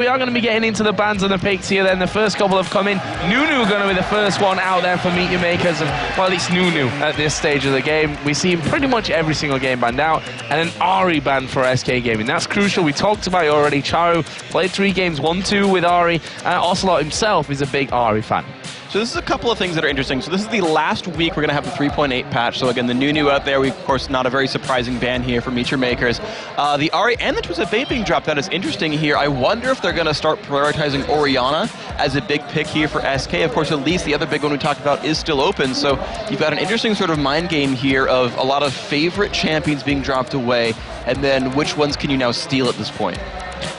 We are going to be getting into the bans and the picks here then. The first couple have come in. Nunu going to be the first one out there for Meet Your Makers. And, well, it's Nunu at this stage of the game. We see him pretty much every single game banned out. And an Ari ban for SK Gaming. That's crucial. We talked about it already. Czaru played 3 games, 1-2 with Ari. Ocelote himself is a big Ari fan. So this is a couple of things that are interesting. So this is the last week we're going to have the 3.8 patch. So again, the Nunu out there, we, of course, not a very surprising ban here for Meet Your Makers. The Ari and the Twisted Fate being dropped out is interesting here. I wonder if they're going to start prioritizing Orianna as a big pick here for SK. Of course, at least the other big one we talked about is still open. So you've got an interesting sort of mind game here of a lot of favorite champions being dropped away, and then which ones can you now steal at this point?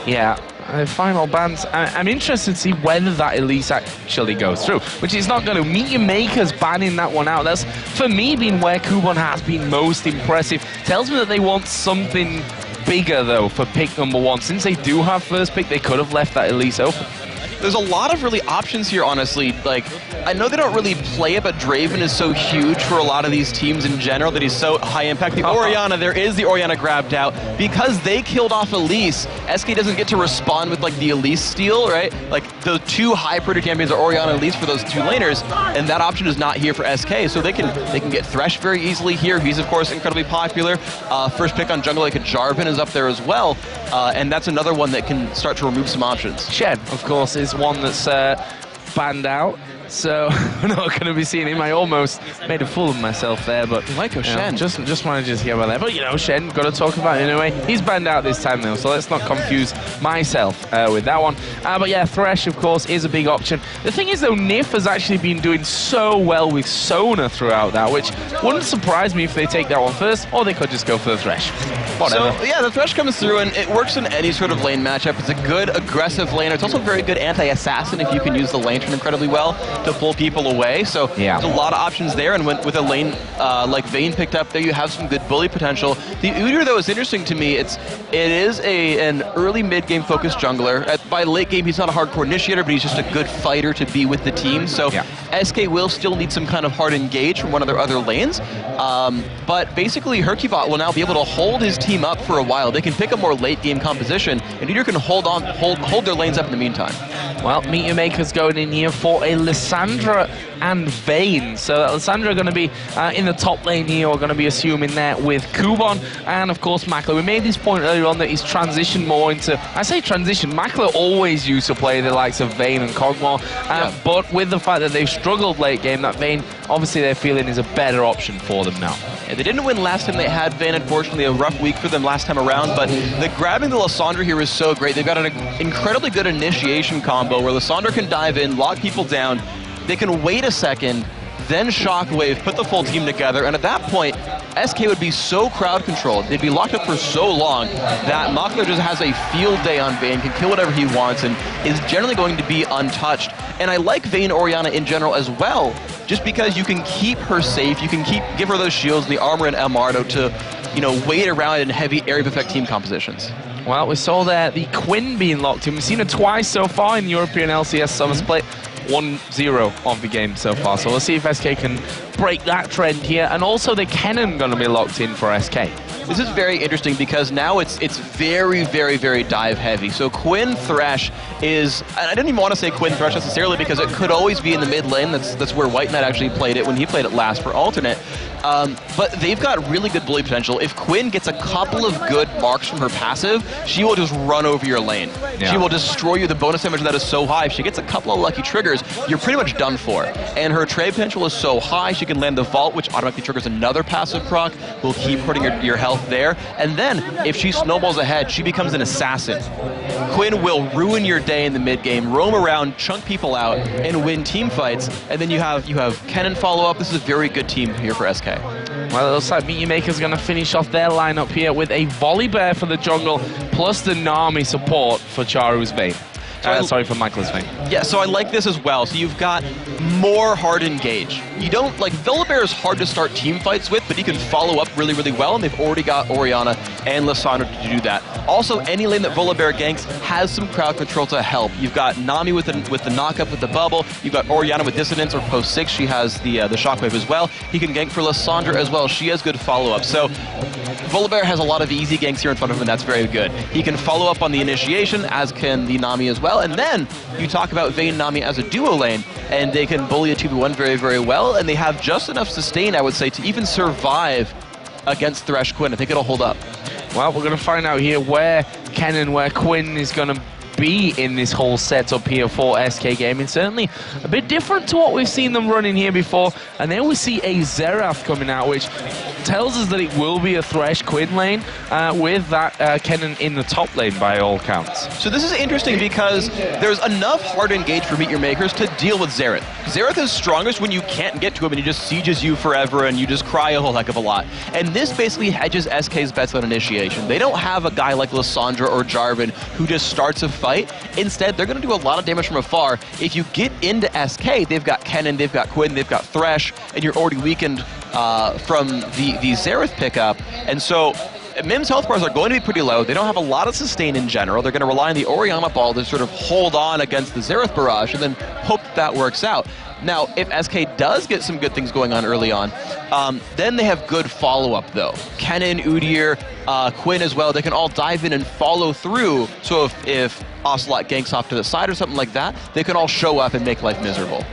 Yeah. Final bans. I'm interested to see whether that Elise actually goes through, which is not going to. Meet Your Makers banning that one out. That's, for me, been where Kubon has been most impressive. Tells me that they want something bigger, though, for pick number 1. Since they do have first pick, they could have left that Elise open. There's a lot of really options here, honestly. Like, I know they don't really play it, but Draven is so huge for a lot of these teams in general that he's so high impact. The Orianna, there is the Orianna grabbed out. Because they killed off Elise, SK doesn't get to respond with, like, the Elise steal, right? Like, the 2 high priority champions are Orianna and Elise for those 2 laners, and that option is not here for SK, so they can get Thresh very easily here. He's, of course, incredibly popular. First pick on jungle, like a Jarvan, is up there as well, and that's another one that can start to remove some options. Shen, of course, is one that's banned out, so I'm not going to be seeing him. I almost made a fool of myself there, but like Shen. Just wanted to get about there. But, you know, Shen, got to talk about it anyway. He's banned out this time, though, so let's not confuse myself with that one. But yeah, Thresh, of course, is a big option. The thing is, though, Nyph has actually been doing so well with Sona throughout that, which wouldn't surprise me if they take that one first, or they could just go for the Thresh. Whatever. So, yeah, the Thresh comes through, and it works in any sort of lane matchup. It's a good, aggressive laner. It's also a very good anti-assassin if you can use the Lantern incredibly well to pull people away. So yeah, there's a lot of options there, and with a lane like Vayne picked up there, you have some good bully potential. The Udyr, though, is interesting to me. It is an early mid-game focused jungler. By late game, he's not a hardcore initiator, but he's just a good fighter to be with the team. So yeah, SK will still need some kind of hard engage from one of their other lanes. But basically, hyrqBot will now be able to hold his team up for a while. They can pick a more late game composition, and Udyr can hold their lanes up in the meantime. Well, Meet Your Makers going in here for a Lissandra and Vayne. So Lissandra going to be in the top lane here. We're going to be assuming there with Kubon and, of course, Makler. We made this point earlier on that he's transitioned more into... I say transition. Makler always used to play the likes of Vayne and Kog'Maw. Yeah. But with the fact that they've struggled late game, that Vayne, obviously they're feeling is a better option for them now. Yeah, they didn't win last time they had Vayne, unfortunately. A rough week for them last time around. But grabbing the Lissandra here is so great. They've got an incredibly good initiation combo where Lissandra can dive in, lock people down. They can wait a second, then Shockwave, put the full team together, and at that point, SK would be so crowd controlled, they'd be locked up for so long that Makler just has a field day on Vayne, can kill whatever he wants, and is generally going to be untouched. And I like Vayne Orianna in general as well, just because you can keep her safe, you can give her those shields, the armor and MR to, you know, wait around in heavy area of effect team compositions. Well, we saw there the Quinn being locked in. We've seen it twice so far in the European LCS Summer Split. 1-0 of the game so far. So we'll see if SK can break that trend here. And also the Kennen going to be locked in for SK. This is very interesting because now it's very, very, very dive heavy. So Quinn Thresh is, and I didn't even want to say Quinn Thresh necessarily because it could always be in the mid lane. That's where White Knight actually played it when he played it last for alternate. But they've got really good bully potential. If Quinn gets a couple of good marks from her passive, she will just run over your lane. Yeah. She will destroy you. The bonus damage of that is so high. If she gets a couple of lucky triggers, you're pretty much done for. And her trade potential is so high, she can land the Vault, which automatically triggers another passive proc, will keep hurting your health there. And then, if she snowballs ahead, she becomes an assassin. Quinn will ruin your day in the mid game, roam around, chunk people out, and win team fights. And then you have Kennen follow up. This is a very good team here for SK. Well, it looks like Meet Your Makers going to finish off their lineup here with a Volley Bear for the jungle, plus the Nami support for Czaru's Vayne. Sorry, for Makler's Vayne. Yeah, so I like this as well. So you've got more hard engage. you don't, like, Volibear is hard to start team fights with, but he can follow up really, really well, and they've already got Orianna and Lissandra to do that. Also, any lane that Volibear ganks has some crowd control to help. You've got Nami with the knockup with the bubble. You've got Orianna with Dissonance or post 6. She has the shockwave as well. He can gank for Lissandra as well. She has good follow-up. So Volibear has a lot of easy ganks here in front of him, and that's very good. He can follow up on the initiation, as can the Nami as well. And then you talk about Vayne Nami as a duo lane, and they can bully a 2v1 very, very well, and they have just enough sustain, I would say, to even survive against Thresh Quinn. I think it'll hold up. Well, we're going to find out here where Kennen, where Quinn is going to be in this whole setup here for SK Gaming. Certainly a bit different to what we've seen them running here before. And then we see a Xerath coming out, which tells us that it will be a Thresh Quinn lane with that Kennen in the top lane by all counts. So this is interesting because there's enough hard engage for Meet Your Makers to deal with Xerath. Xerath is strongest when you can't get to him and he just sieges you forever and you just cry a whole heck of a lot. And this basically hedges SK's bets on initiation. They don't have a guy like Lissandra or Jarvan who just starts a fight. Instead, they're going to do a lot of damage from afar. If you get into SK, they've got Kennen, they've got Quinn, they've got Thresh, and you're already weakened from the Xerath pickup. And so MYM's health bars are going to be pretty low. They don't have a lot of sustain in general. They're going to rely on the Orianna ball to sort of hold on against the Xerath barrage and then hope that works out. Now, if SK does get some good things going on early on, then they have good follow-up, though. Kennen, Udyr, Quinn as well, they can all dive in and follow through. So if Ocelote ganks off to the side or something like that, they can all show up and make life miserable.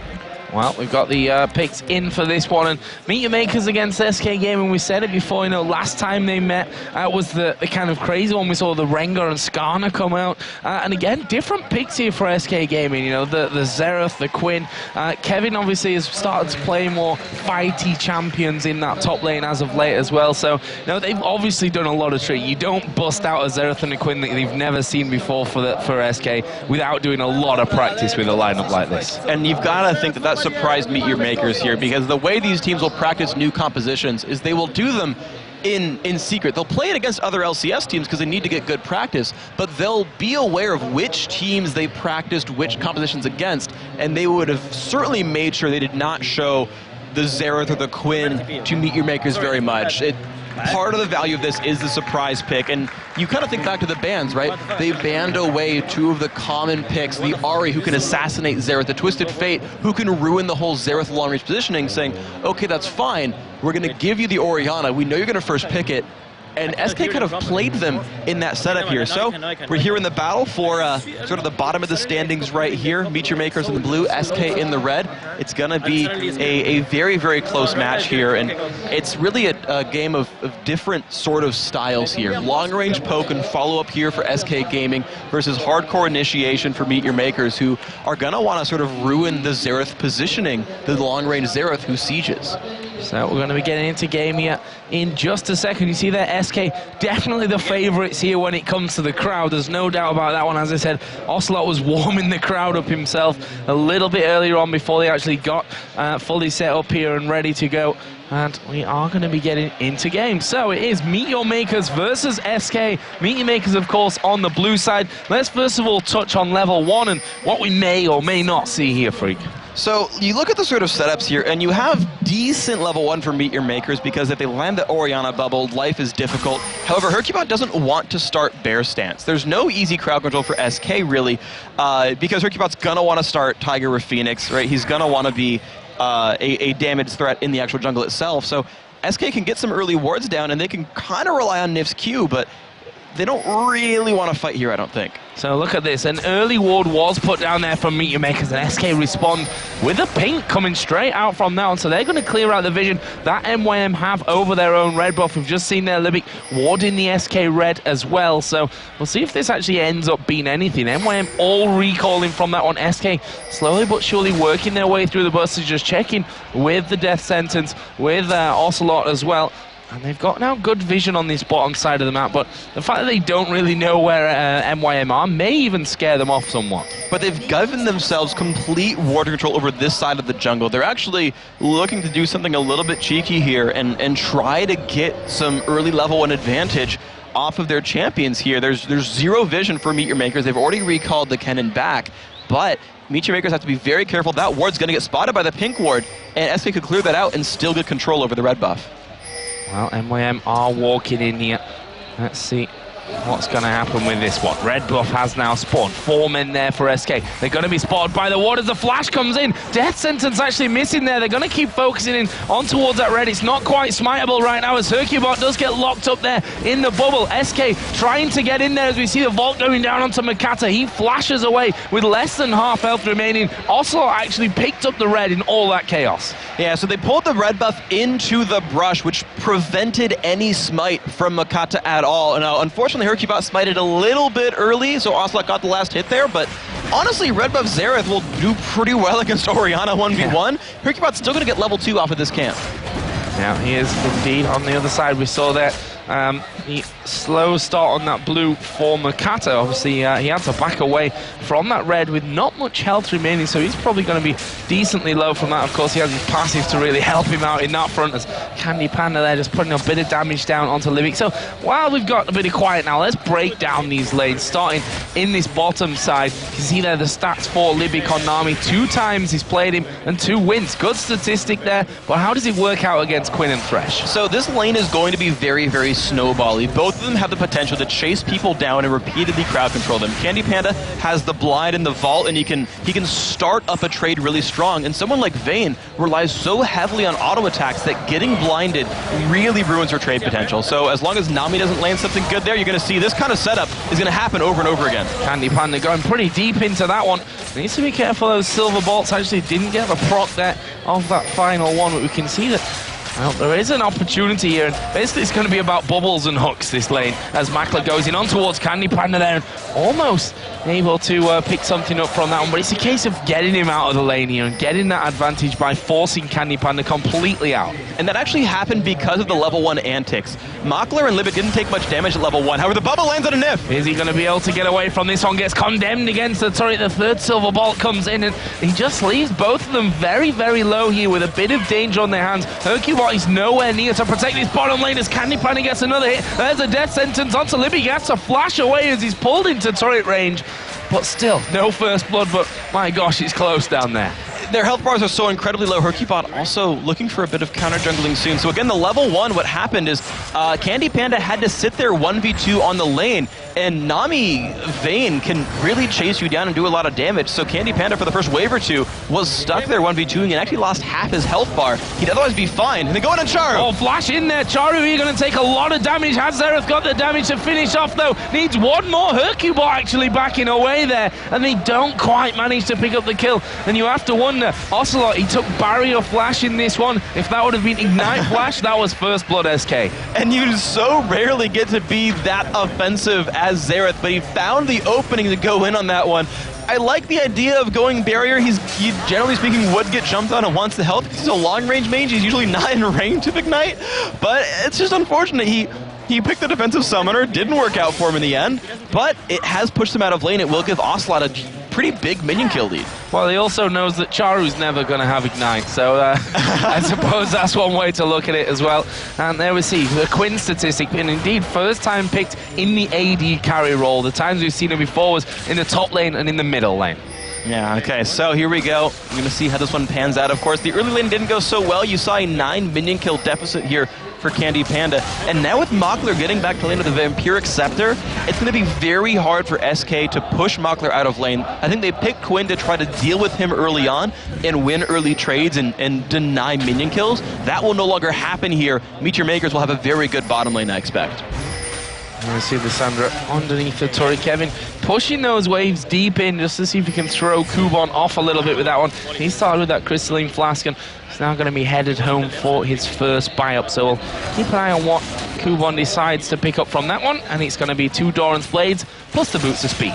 Well, we've got the picks in for this one, and Meet Your Makers against SK Gaming. We said it before, you know, last time they met was the kind of crazy one. We saw the Rengar and Skarner come out, and again, different picks here for SK Gaming. You know, the Xerath, the Quinn. Kevin obviously has started to play more fighty champions in that top lane as of late as well. So, you know, they've obviously done a lot of tricks. You don't bust out a Xerath and a Quinn that you've never seen before for SK without doing a lot of practice with a lineup like this. And you've got to think that surprised Meet Your Makers here, because the way these teams will practice new compositions is they will do them in secret. They'll play it against other LCS teams because they need to get good practice, but they'll be aware of which teams they practiced which compositions against, and they would have certainly made sure they did not show the Xerath or the Quinn to Meet Your Makers very much. Part of the value of this is the surprise pick, and you kind of think back to the bans, right? They banned away two of the common picks, the Ahri, who can assassinate Xerath, the Twisted Fate, who can ruin the whole Xerath long-range positioning, saying, okay, that's fine, we're going to give you the Orianna, we know you're going to first pick it, and SK kind of played them in that setup here. So we're here in the battle for sort of the bottom of the standings right here. Meet Your Makers in the blue, SK in the red. It's going to be a very, very close match here, and it's really a game of different sort of styles here. Long-range poke and follow-up here for SK Gaming versus hardcore initiation for Meet Your Makers, who are going to want to sort of ruin the Xerath positioning, the long-range Xerath who sieges. So we're going to be getting into game here in just a second. You see there, SK definitely the favourites here when it comes to the crowd. There's no doubt about that one. As I said, Ocelote was warming the crowd up himself a little bit earlier on before they actually got fully set up here and ready to go. And we are going to be getting into game. So it is Meet Your Makers versus SK. Meet Your Makers, of course, on the blue side. Let's first of all touch on level 1 and what we may or may not see here, Freak. So you look at the sort of setups here, and you have decent level 1 for Meet Your Makers, because if they land the Orianna bubble, life is difficult. However, hyrqBot doesn't want to start bear stance. There's no easy crowd control for SK, really, because hyrqBot's going to want to start Tiger with Phoenix, right? He's going to want to be a damage threat in the actual jungle itself. So SK can get some early wards down, and they can kind of rely on Nyph's Q, but they don't really want to fight here, I don't think. So look at this. An early ward was put down there from Meet Your Makers, and SK respond with a pink coming straight out from that one. So they're going to clear out the vision that MYM have over their own red buff. We've just seen their Libik warding the SK red as well. So we'll see if this actually ends up being anything. MYM all recalling from that one. SK slowly but surely working their way through the buses, just checking with the death sentence, with Ocelote as well. And they've got now good vision on this bottom side of the map, but the fact that they don't really know where MYM are may even scare them off somewhat. But they've given themselves complete water control over this side of the jungle. They're actually looking to do something a little bit cheeky here and try to get some early level 1 advantage off of their champions here. There's zero vision for Meet Your Makers. They've already recalled the cannon back, but Meet Your Makers have to be very careful. That ward's going to get spotted by the pink ward, and SK could clear that out and still get control over the red buff. Well, MYM are walking in here. Let's see what's going to happen with this one. Red buff has now spawned. 4 men there for SK. They're going to be spotted by the ward as the flash comes in. Death sentence actually missing there. They're going to keep focusing in on towards that red. It's not quite smiteable right now as hyrqBot does get locked up there in the bubble. SK trying to get in there as we see the vault going down onto Mokatte. He flashes away with less than half health remaining. Ocelote actually picked up the red in all that chaos. Yeah, so they pulled the red buff into the brush, which prevented any smite from Mokatte at all. Now, unfortunately, hyrqBot smited a little bit early, so Ocelote got the last hit there, but honestly, red buff Xerath will do pretty well against Orianna 1v1. hyrqBot's still going to get level 2 off of this camp. Now, he is indeed on the other side. We saw that the slow start on that blue for Mokatte. Obviously, he had to back away from that red with not much health remaining, so he's probably going to be decently low from that. Of course, he has his passive to really help him out in that front as CandyPanda there just putting a bit of damage down onto Libik. So while we've got a bit of quiet now, let's break down these lanes, starting in this bottom side. You can see there the stats for Libik on Nami. 2 times he's played him and 2 wins. Good statistic there, but how does it work out against Quinn and Thresh? So this lane is going to be very, very snowbally. Both of them have the potential to chase people down and repeatedly crowd control them. CandyPanda has the blind and the vault, and he can start up a trade really strong. And someone like Vayne relies so heavily on auto attacks that getting blinded really ruins her trade potential. So as long as Nami doesn't land something good there, you're going to see this kind of setup is going to happen over and over again. CandyPanda going pretty deep into that one. Needs to be careful. Those silver bolts actually didn't get the proc there of that final one, but we can see that well, there is an opportunity here, and basically it's going to be about bubbles and hooks this lane as Makler goes in on towards CandyPanda there and almost able to pick something up from that one, but it's a case of getting him out of the lane here and getting that advantage by forcing CandyPanda completely out. And that actually happened because of the level 1 antics. Makler and Libik didn't take much damage at level 1, however the bubble lands on a Nyph. Is he going to be able to get away from this one? Gets condemned against the turret. The third silver bolt comes in and he just leaves both of them very, very low here with a bit of danger on their hands. hyrqBot is nowhere near to protect this bottom lane as CandyPanda gets another hit. There's a death sentence onto Libik. He has to flash away as he's pulled into turret range. But still, no first blood, but my gosh, it's close down there. Their health bars are so incredibly low. hyrqBot also looking for a bit of counter jungling soon. So again, the level 1, what happened is CandyPanda had to sit there 1v2 on the lane, and Nami Vayne can really chase you down and do a lot of damage. So CandyPanda for the first wave or 2 was stuck there 1v2 and actually lost half his health bar. He'd otherwise be fine. And they go in on Czaru. Oh, flash in there. Czaru, you're going to take a lot of damage. Has Xerath got the damage to finish off though? Needs one more. hyrqBot actually backing away there, and they don't quite manage to pick up the kill. And you have to wonder, Ocelote, he took barrier flash in this one. If that would have been ignite flash, that was first blood SK. And you so rarely get to be that offensive as Xerath, but he found the opening to go in on that one. I like the idea of going barrier. He generally speaking would get jumped on and wants the health. He's a long range mage. He's usually not in range of ignite, but it's just unfortunate. He picked the defensive summoner, didn't work out for him in the end, but it has pushed him out of lane. It will give Ocelote a pretty big minion kill lead. Well, he also knows that Czaru's never going to have ignite, so I suppose that's one way to look at it as well. And there we see the Quinn statistic, and indeed first time picked in the AD carry role. The times we've seen him before was in the top lane and in the middle lane. Yeah, okay, so here we go. We're going to see how this one pans out. Of course, the early lane didn't go so well. You saw a 9 minion kill deficit here for CandyPanda. And now with Makler getting back to lane with the Vampiric Scepter, it's going to be very hard for SK to push Makler out of lane. I think they picked Quinn to try to deal with him early on and win early trades and deny minion kills. That will no longer happen here. Meet Your Makers will have a very good bottom lane, I expect. I see the Sandra underneath the turret. Kevin pushing those waves deep in just to see if he can throw Kubon off a little bit with that one. He started with that crystalline flask and he's now going to be headed home for his first buy-up. So we'll keep an eye on what Kubon decides to pick up from that one. And it's going to be 2 Doran's Blades plus the Boots of Speed.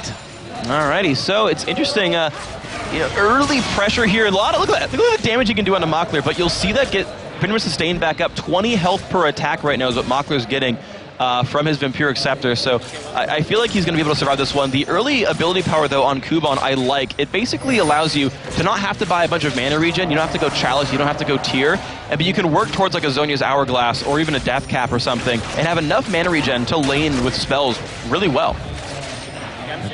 Alrighty, so it's interesting. Early pressure here. Look at that. Look at the damage you can do on a Makler, but you'll see that get pretty much sustained back up. 20 health per attack right now is what Makler's getting. from his Vampiric Scepter, so I feel like he's going to be able to survive this one. The early ability power, though, on Kubon I like. It basically allows you to not have to buy a bunch of mana regen, you don't have to go Chalice, you don't have to go Tier, but you can work towards like a Zhonya's Hourglass or even a Death Cap or something, and have enough mana regen to lane with spells really well.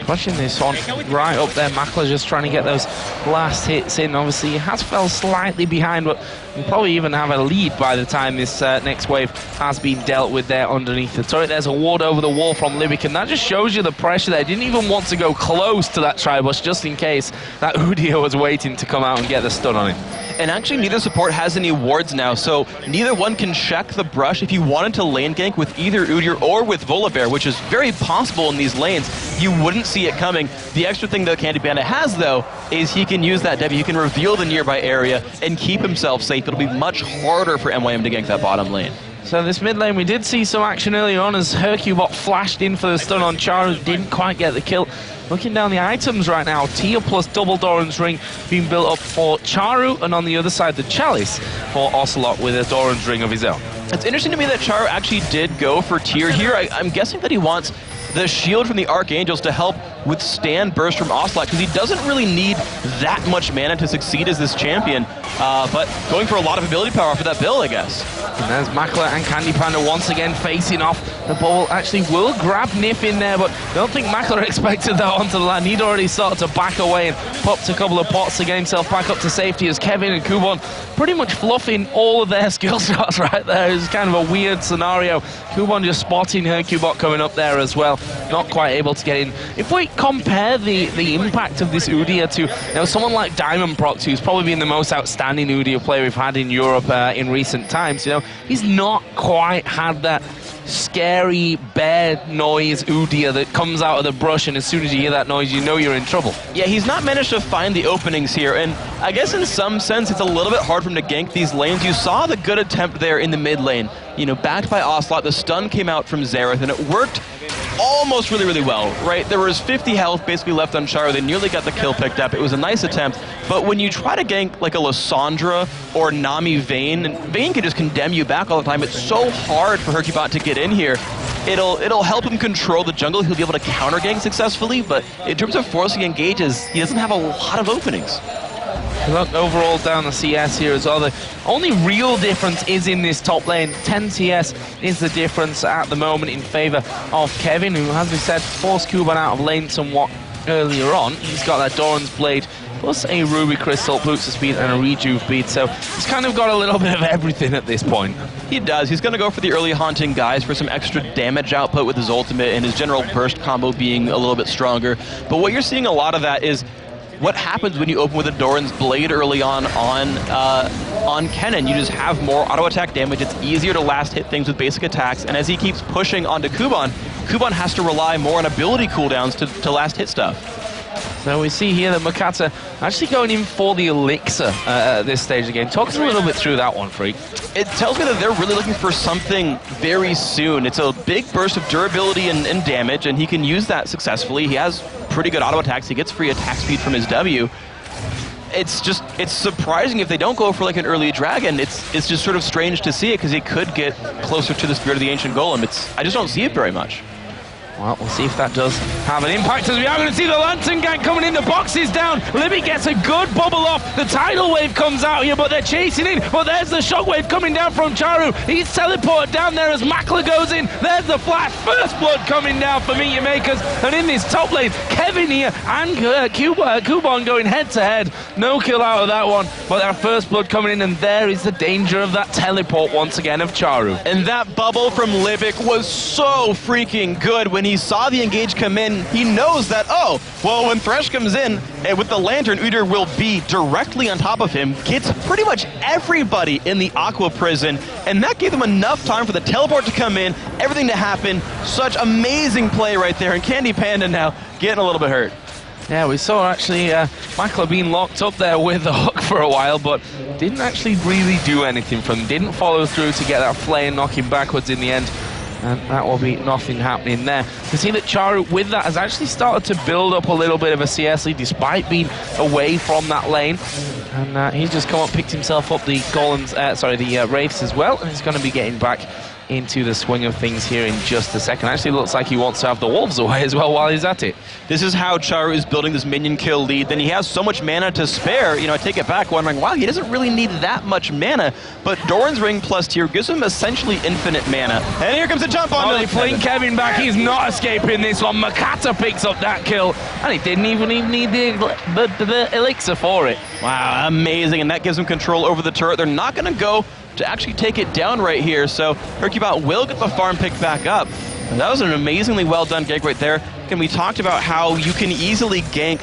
Pushing this on right up there. Makler just trying to get those last hits in. Obviously, he has fell slightly behind, but we'll probably even have a lead by the time this next wave has been dealt with there underneath the turret. There's a ward over the wall from Libik, and that just shows you the pressure there. Didn't even want to go close to that Tribush just in case that Udyr was waiting to come out and get the stun on him. And actually, neither support has any wards now, so neither one can check the brush. If you wanted to lane gank with either Udyr or with Volibear, which is very possible in these lanes, you wouldn't see it coming. The extra thing that CandyPanda has, though, is he can use that W. He can reveal the nearby area and keep himself safe. It'll be much harder for MYM to gank that bottom lane. So this mid lane, we did see some action early on as hyrqBot flashed in for the stun on Czaru, didn't quite get the kill. Looking down the items right now, Tier plus double Doran's Ring being built up for Czaru, and on the other side the Chalice for Ocelote with a Doran's Ring of his own. It's interesting to me that Czaru actually did go for Tier here. I'm guessing that he wants the shield from the Archangels to help withstand burst from Ocelote, because he doesn't really need that much mana to succeed as this champion, but going for a lot of ability power for that build, I guess. And there's Makler and CandyPanda once again facing off. The ball actually will grab Nyph in there, but I don't think Makler expected that onto the land. He'd already started to back away and popped a couple of pots to get himself back up to safety as Kevin and Kubon pretty much fluffing all of their skill shots right there. It's kind of a weird scenario. Kubon just spotting hyrqBot coming up there as well, not quite able to get in. If we compare the impact of this Udyr to someone like Diamond Prox, who's probably been the most outstanding Udyr player we've had in Europe in recent times, he's not quite had that scary bear noise Udyr that comes out of the brush, and as soon as you hear that noise, you know you're in trouble. Yeah, he's not managed to find the openings here, and I guess in some sense it's a little bit hard for him to gank these lanes. You saw the good attempt there in the mid lane, backed by Ocelote. The stun came out from Xerath, and it worked almost really, really well, right? There was 50 health basically left on Czaru. They nearly got the kill picked up. It was a nice attempt, but when you try to gank like a Lissandra or Nami Vayne, and Vayne can just condemn you back all the time. It's so hard for hyrqBot to get in here. It'll help him control the jungle. He'll be able to counter gank successfully, but in terms of forcing engages, he doesn't have a lot of openings. Look overall down the CS here as well. The only real difference is in this top lane. 10 CS is the difference at the moment in favor of Kevin, who, as we said, forced Kubon out of lane somewhat earlier on. He's got that Doran's Blade plus a Ruby Crystal, boots of speed, and a rejuve bead, so he's kind of got a little bit of everything at this point. He does. He's going to go for the early Haunting Guise for some extra damage output with his ultimate and his general burst combo being a little bit stronger. But what you're seeing a lot of that is what happens when you open with a Doran's Blade early on Kennen. You just have more auto attack damage. It's easier to last hit things with basic attacks, and as he keeps pushing onto Kubon, Kubon has to rely more on ability cooldowns to last hit stuff. So we see here that Mokatte actually going in for the Elixir at this stage again. Talk us a little bit through that one, Freak. It tells me that they're really looking for something very soon. It's a big burst of durability and damage, and he can use that successfully. He has pretty good auto attacks. He gets free attack speed from his W. It's surprising if they don't go for like an early dragon. It's just sort of strange to see it, because he could get closer to the Spirit of the Ancient Golem. I just don't see it very much. Well, we'll see if that does have an impact, as we are going to see the Lantern Gang coming in. The box is down. Libby gets a good bubble off. The tidal wave comes out here, but they're chasing in. But there's the shockwave coming down from Czaru. He's teleported down there as Makler goes in. There's the flash. First blood coming down for Meteor Makers. And in this top lane, Kevin here and Kubon going head to head. No kill out of that one, but their first blood coming in, and there is the danger of that teleport once again of Czaru. And that bubble from Libik was so freaking good. When he saw the engage come in, he knows that, oh, well, when Thresh comes in with the Lantern, Udyr will be directly on top of him, gets pretty much everybody in the Aqua Prison, and that gave them enough time for the teleport to come in, everything to happen. Such amazing play right there, and CandyPanda now getting a little bit hurt. Yeah, we saw actually Makler being locked up there with the hook for a while, but didn't actually really do anything from him. Didn't follow through to get that flay and knock him backwards in the end. And that will be nothing happening there. You see that Czaru, with that, has actually started to build up a little bit of a CS lead despite being away from that lane. And he's just come up, picked himself up the golems, the wraiths as well, and he's going to be getting back into the swing of things here in just a second. Actually looks like he wants to have the wolves away as well while he's at it. This is how Czaru is building this minion kill lead. Then he has so much mana to spare. You know, I take it back wondering, wow, he doesn't really need that much mana. But Doran's Ring plus tier gives him essentially infinite mana. And here comes a jump on. Oh, they fling Kevin back. He's not escaping this one. Mokatte picks up that kill. And he didn't even need the elixir for it. Wow, amazing. And that gives him control over the turret. They're not going to go to actually take it down right here. So hyrqBot will get the farm picked back up. And that was an amazingly well done gank right there. And we talked about how you can easily gank,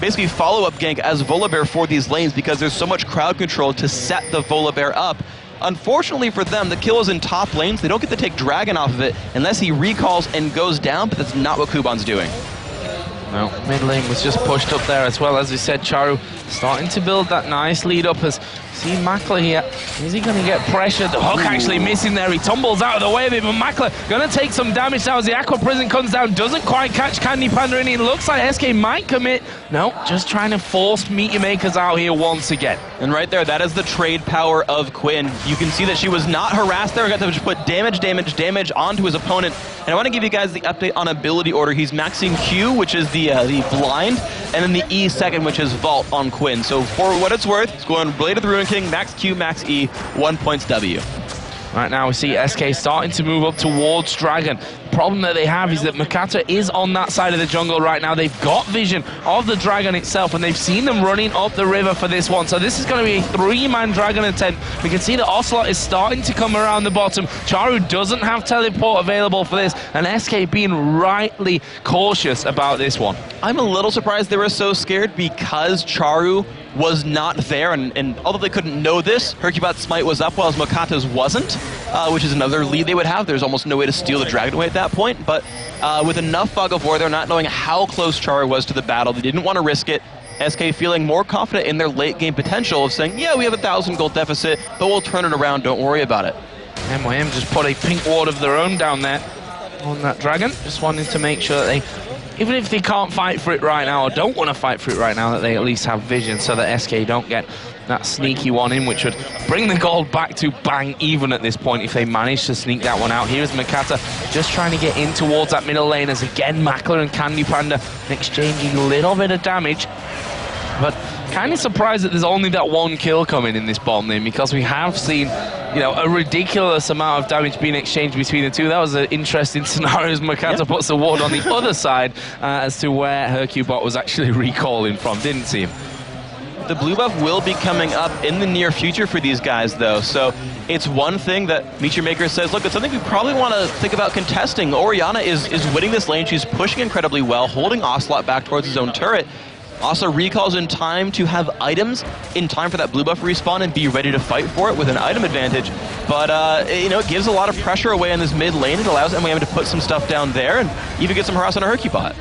basically follow-up gank as Volibear for these lanes because there's so much crowd control to set the Volibear up. Unfortunately for them, the kill is in top lanes. They don't get to take Dragon off of it unless he recalls and goes down, but that's not what Kubon's doing. No, mid lane was just pushed up there as well. As we said, Czaru starting to build that nice lead up as see Makler here. Is he going to get pressured? The hook actually missing there. He tumbles out of the way of it, but Makler going to take some damage now as the Aqua Prison comes down. Doesn't quite catch CandyPanda in. It looks like SK might commit. No, just trying to force Meteor Makers out here once again. And right there, that is the trade power of Quinn. You can see that she was not harassed there. Got to just put damage onto his opponent. And I want to give you guys the update on ability order. He's maxing Q, which is the blind, and then the E second, which is vault on Quinn. So for what it's worth, it's going Blade of the Ruin King, max Q, max E, 1 points W. Right now we see SK starting to move up towards Dragon. The problem that they have is that Mokatte is on that side of the jungle right now. They've got vision of the Dragon itself, and they've seen them running up the river for this one. So this is going to be a 3-man Dragon attempt. We can see that Ocelote is starting to come around the bottom. Czaru doesn't have teleport available for this, and SK being rightly cautious about this one. I'm a little surprised they were so scared because Czaru was not there, and although they couldn't know this, hyrqBot's smite was up while Mokatte's wasn't, which is another lead they would have. There's almost no way to steal the Dragon away at that point, but with enough Fog of War, they're not knowing how close Czaru was to the battle. They didn't want to risk it. SK feeling more confident in their late game potential of saying, yeah, we have a 1,000 gold deficit, but we'll turn it around, don't worry about it. MYM just put a pink ward of their own down there on that Dragon, just wanting to make sure that they, even if they can't fight for it right now, or don't want to fight for it right now, that they at least have vision so that SK don't get that sneaky one in, which would bring the gold back to bang even at this point if they manage to sneak that one out. Here's Mokatte just trying to get in towards that middle lane as again Makler and CandyPanda exchanging a little bit of damage. But kind of surprised that there's only that one kill coming in this bottom lane, because we have seen, you know, a ridiculous amount of damage being exchanged between the two. That was an interesting scenario as Mokatte puts the ward on the other side as to where hyrqBot was actually recalling from. Didn't see him. The blue buff will be coming up in the near future for these guys, though. So it's one thing that Meteor Maker says, look, it's something we probably want to think about contesting. Orianna is winning this lane. She's pushing incredibly well, holding Ocelote back towards his own turret. Also recalls in time to have items in time for that blue buff respawn and be ready to fight for it with an item advantage. But, you know, it gives a lot of pressure away in this mid lane. It allows MYM to put some stuff down there and even get some harass on a hyrqBot.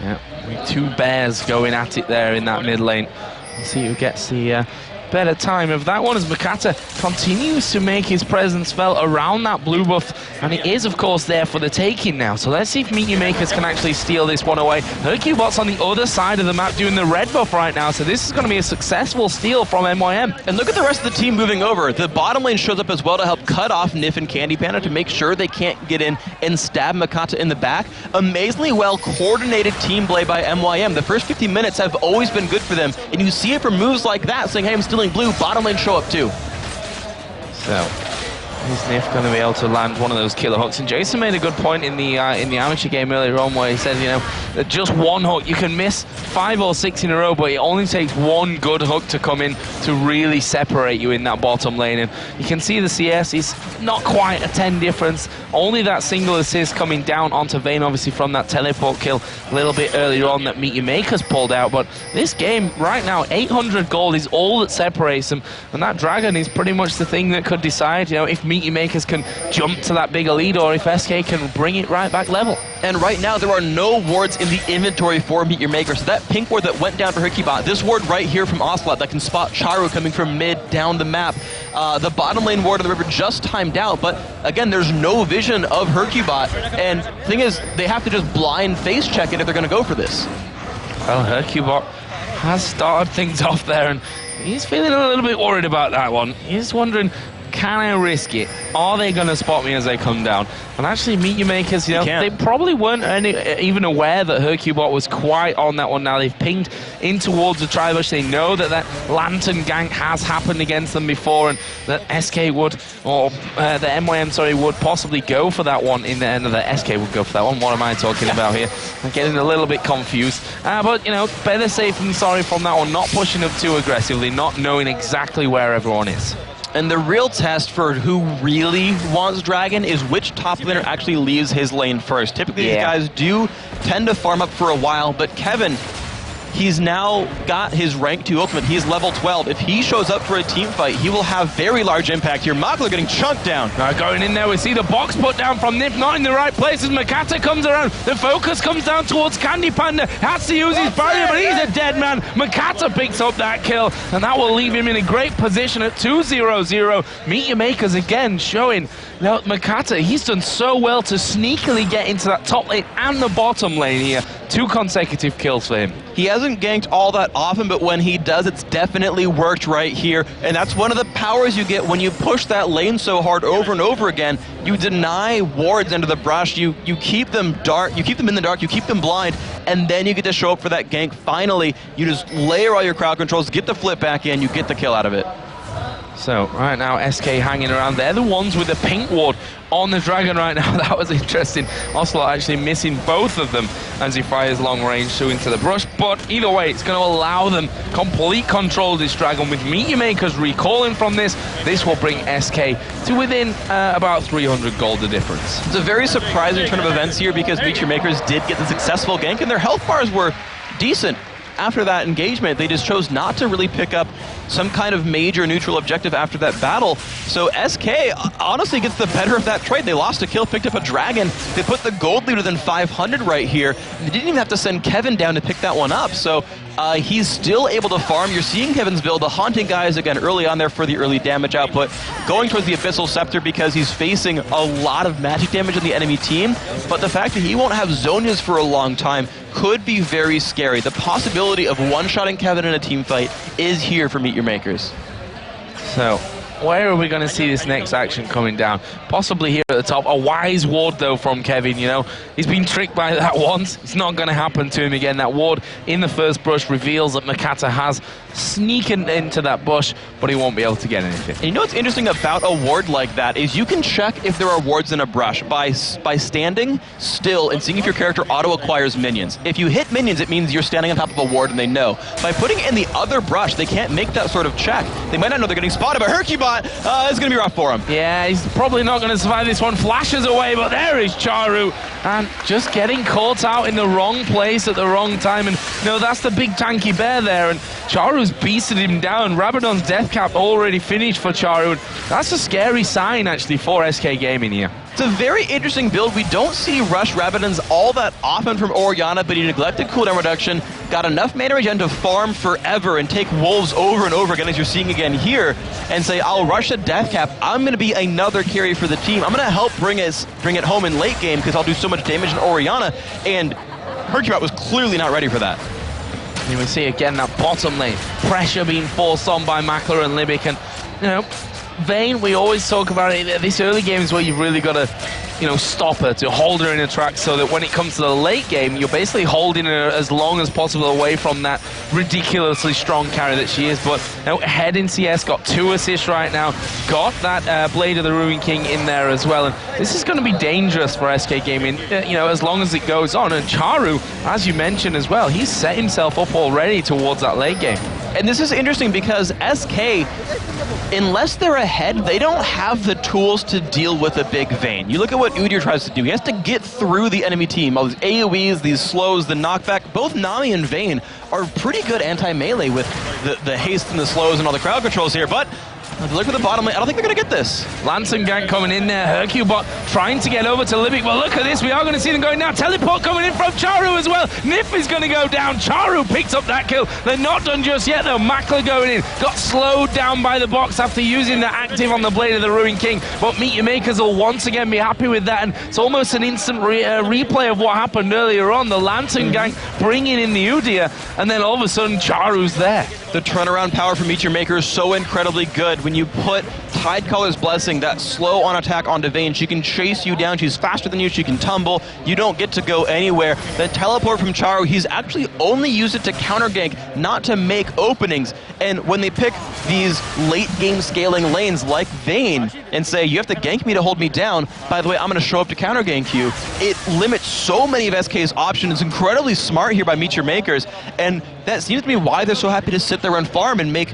Yeah, two bears going at it there in that mid lane. Let's see who gets the better time of that one as Mokatte continues to make his presence felt around that blue buff, and it is of course there for the taking now. So let's see if Meteor Makers can actually steal this one away. hyrqBot's on the other side of the map doing the red buff right now, so this is going to be a successful steal from MYM. And look at the rest of the team moving over. The bottom lane shows up as well to help cut off Nyph and CandyPanda to make sure they can't get in and stab Mokatte in the back. Amazingly well coordinated team play by MYM. The first 50 minutes have always been good for them, and you see it from moves like that, saying, hey, I'm stealing blue, bottom lane show up too. So, is Nyph going to be able to land one of those killer hooks? And Jason made a good point in the amateur game earlier on where he said, you know, that just one hook, you can miss 5 or 6 in a row, but it only takes one good hook to come in to really separate you in that bottom lane. And you can see the CS is not quite a 10 difference. Only that single assist coming down onto Vayne, obviously from that teleport kill a little bit earlier on that Meteor Makers pulled out. But this game right now, 800 gold is all that separates them. And that Dragon is pretty much the thing that could decide, you know, if Meteor Makers can jump to that bigger lead or if SK can bring it right back level. And right now there are no wards in the inventory for Meteor Maker. So that pink ward that went down for hyrqBot, this ward right here from Ocelote that can spot Czaru coming from mid down the map. The bottom lane ward of the river just timed out, but again, there's no vision of hyrqBot. And the thing is, they have to just blind face check it if they're going to go for this. Well, hyrqBot has started things off there, and he's feeling a little bit worried about that one. He's wondering, can I risk it? Are they going to spot me as I come down? And actually, Meet Your Makers, you know, they probably weren't even aware that hyrqBot was quite on that one. Now they've pinged in towards the tri-bush. They know that that Lantern gank has happened against them before, and that SK would, or the MYM, sorry, would possibly go for that one in the end of the SK would go for that one. What am I talking about here? I'm getting a little bit confused. But, you know, better safe than sorry from that one. Not pushing up too aggressively, not knowing exactly where everyone is. And the real test for who really wants Dragon is which top laner actually leaves his lane first. Typically, these guys do tend to farm up for a while, but Kevin, he's now got his rank 2 ultimate. He's level 12. If he shows up for a team fight, he will have very large impact here. Makler getting chunked down. Now going in there, we see the box put down from Nyph, not in the right place as Mokatte comes around. The focus comes down towards CandyPanda. Has to use his barrier, but he's a dead man. Mokatte picks up that kill, and that will leave him in a great position at 2-0-0. Meet Your Makers again showing that Mokatte, he's done so well to sneakily get into that top lane and the bottom lane here. 2 consecutive kills for him. He hasn't ganked all that often, but when he does, it's definitely worked right here. And that's one of the powers you get when you push that lane so hard over and over again. You deny wards into the brush, you keep them dark, you keep them in the dark, you keep them blind, and then you get to show up for that gank. Finally, you just layer all your crowd controls, get the flip back in, you get the kill out of it. So, right now, SK hanging around. They're the ones with the pink ward on the Dragon right now. That was interesting. Ocelote actually missing both of them as he fires long range through into the brush. But either way, it's going to allow them complete control of this Dragon. With Meet Your Makers recalling from this, this will bring SK to within about 300 gold the difference. It's a very surprising turn of events here because Meet Your Makers did get the successful gank, and their health bars were decent. After that engagement, they just chose not to really pick up some kind of major neutral objective after that battle. So SK honestly gets the better of that trade. They lost a kill, picked up a Dragon. They put the gold lead within 500 right here. They didn't even have to send Kevin down to pick that one up. So he's still able to farm. You're seeing Kevin's build, the Haunting guys again early on there for the early damage output, going towards the Abyssal Scepter because he's facing a lot of magic damage in the enemy team. But the fact that he won't have Zhonya's for a long time could be very scary. The possibility of one-shotting Kevin in a team fight is here for Meet Your Makers. So, where are we going to see this next action coming down? Possibly here at the top. A wise ward, though, from Kevin, you know. He's been tricked by that once. It's not going to happen to him again. That ward in the first brush reveals that Mokatte has sneaking into that bush, but he won't be able to get anything. And you know what's interesting about a ward like that is you can check if there are wards in a brush by standing still and seeing if your character auto-acquires minions. If you hit minions, it means you're standing on top of a ward and they know. By putting it in the other brush, they can't make that sort of check. They might not know they're getting spotted, but hyrqBot is going to be rough for him. Yeah, he's probably not going to survive this one. Flashes away, but there is Czaru. And just getting caught out in the wrong place at the wrong time. And no, that's the big tanky bear there. And Czaru's beasted him down. Rabadon's death cap already finished for Czaru. And that's a scary sign, actually, for SK Gaming here. It's a very interesting build. We don't see rush Rabadons all that often from Orianna, but he neglected cooldown reduction, got enough mana regen to farm forever and take wolves over and over again, as you're seeing again here, and say, I'll rush a death cap. I'm going to be another carry for the team. I'm going to help bring it home in late game because I'll do so much damage in Orianna, and hyrqBot was clearly not ready for that. And we see again that bottom lane pressure being forced on by Makler and Libik, and you know, Vayne, we always talk about it. This early game is where you've really got to, you know, stop her, to hold her in a track, so that when it comes to the late game, you're basically holding her as long as possible away from that ridiculously strong carry that she is. But you know, Head in CS got 2 assists right now, got that Blade of the Ruin King in there as well, and this is going to be dangerous for SK Gaming, you know, as long as it goes on. And Czaru, as you mentioned as well, he's set himself up already towards that late game. And this is interesting because SK, unless they're ahead, they don't have the tools to deal with a big Vayne. You look at what Udyr tries to do. He has to get through the enemy team. All these AoEs, these slows, the knockback. Both Nami and Vayne are pretty good anti-melee with the haste and the slows and all the crowd controls here, but look at the bottom lane. I don't think they're going to get this. Lantern gank coming in there. hyrqBot trying to get over to Libik. Well, look at this. We are going to see them going down. Teleport coming in from Czaru as well. Nyph is going to go down. Czaru picks up that kill. They're not done just yet, though. Makler going in. Got slowed down by the box after using the active on the Blade of the Ruin King. But Meet Your Makers will once again be happy with that. And it's almost an instant replay of what happened earlier on. The Lantern gank bringing in the Udyr. And then all of a sudden, Czaru's there. The turnaround power from Meet Your Makers is so incredibly good. when you put Tidecolor's Blessing, that slow on attack onto Vayne, she can chase you down, she's faster than you, she can tumble, you don't get to go anywhere. The teleport from Czaru, he's actually only used it to counter gank, not to make openings. And when they pick these late game scaling lanes like Vayne and say, you have to gank me to hold me down, by the way, I'm going to show up to counter gank you, it limits so many of SK's options. It's incredibly smart here by Meteor Makers, and that seems to be why they're so happy to sit there and farm and make,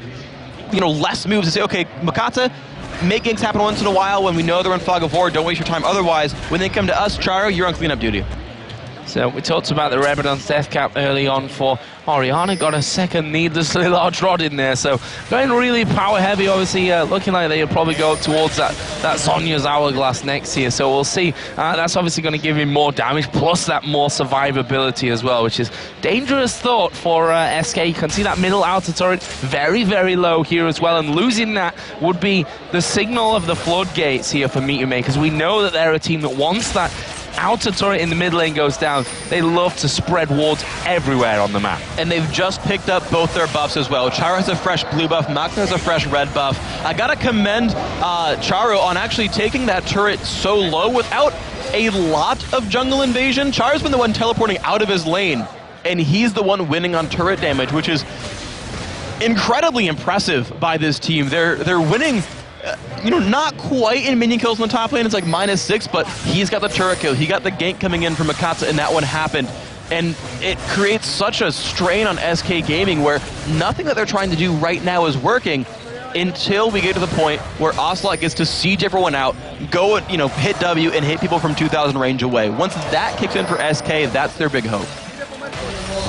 you know, less moves and say, okay, Mokatte, make ganks happen once in a while when we know they're in Fog of War, don't waste your time otherwise. When they come to us, Czaru, you're on cleanup duty. So we talked about the Rebellion death cap early on for Orianna, got a second needlessly large rod in there, so going really power heavy, obviously looking like they'll probably go up towards that Sonya's Hourglass next here, so we'll see. That's obviously going to give him more damage, plus that more survivability as well, which is dangerous thought for SK. You can see that middle outer turret very, very low here as well, and losing that would be the signal of the floodgates here for Meteor Makers. We know that they're a team that wants that outer turret in the mid lane goes down, they love to spread wards everywhere on the map. And they've just picked up both their buffs as well. Czaru has a fresh blue buff, Makler has a fresh red buff. I gotta commend Czaru on actually taking that turret so low without a lot of jungle invasion. Charu's been the one teleporting out of his lane, and he's the one winning on turret damage, which is incredibly impressive by this team. They're winning you know, not quite in minion kills in the top lane, it's like -6, but he's got the turret kill, he got the gank coming in from Mokatte, and that one happened. And it creates such a strain on SK Gaming where nothing that they're trying to do right now is working until we get to the point where Ocelote gets to siege everyone out, go, you know, hit W and hit people from 2,000 range away. Once that kicks in for SK, that's their big hope.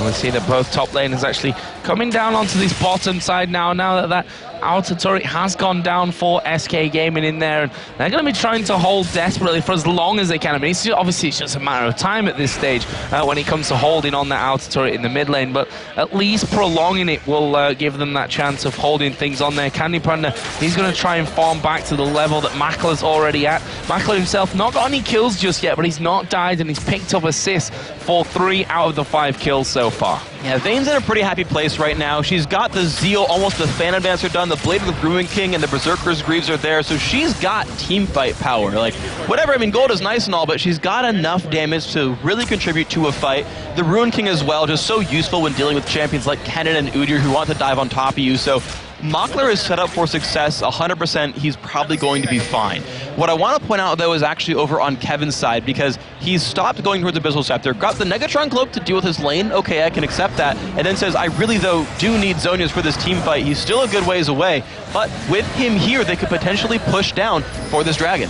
We see that both top laners actually coming down onto this bottom side now that that outer turret has gone down for SK Gaming in there, and they're going to be trying to hold desperately for as long as they can. I mean, obviously it's just a matter of time at this stage when it comes to holding on that outer turret in the mid lane, but at least prolonging it will give them that chance of holding things on there. CandyPanda, he's going to try and farm back to the level that Makler's already at. Makler himself not got any kills just yet, but he's not died, and he's picked up assists for 3 out of the 5 kills so far. Yeah, Vayne's in a pretty happy place right now. She's got the Zeal, almost the Fan Advancer done, the Blade of the Ruin King and the Berserker's Greaves are there, so she's got team fight power. Like, whatever, I mean, gold is nice and all, but she's got enough damage to really contribute to a fight. The Ruin King as well, just so useful when dealing with champions like Kennen and Udyr who want to dive on top of you, so Makler is set up for success 100%. He's probably going to be fine. What I want to point out, though, is actually over on Kevin's side, because he's stopped going towards the Abyssal Scepter, got the Negatron Cloak to deal with his lane, okay, I can accept that, and then says, I really, though, do need Zhonya's for this team fight. He's still a good ways away, but with him here, they could potentially push down for this dragon.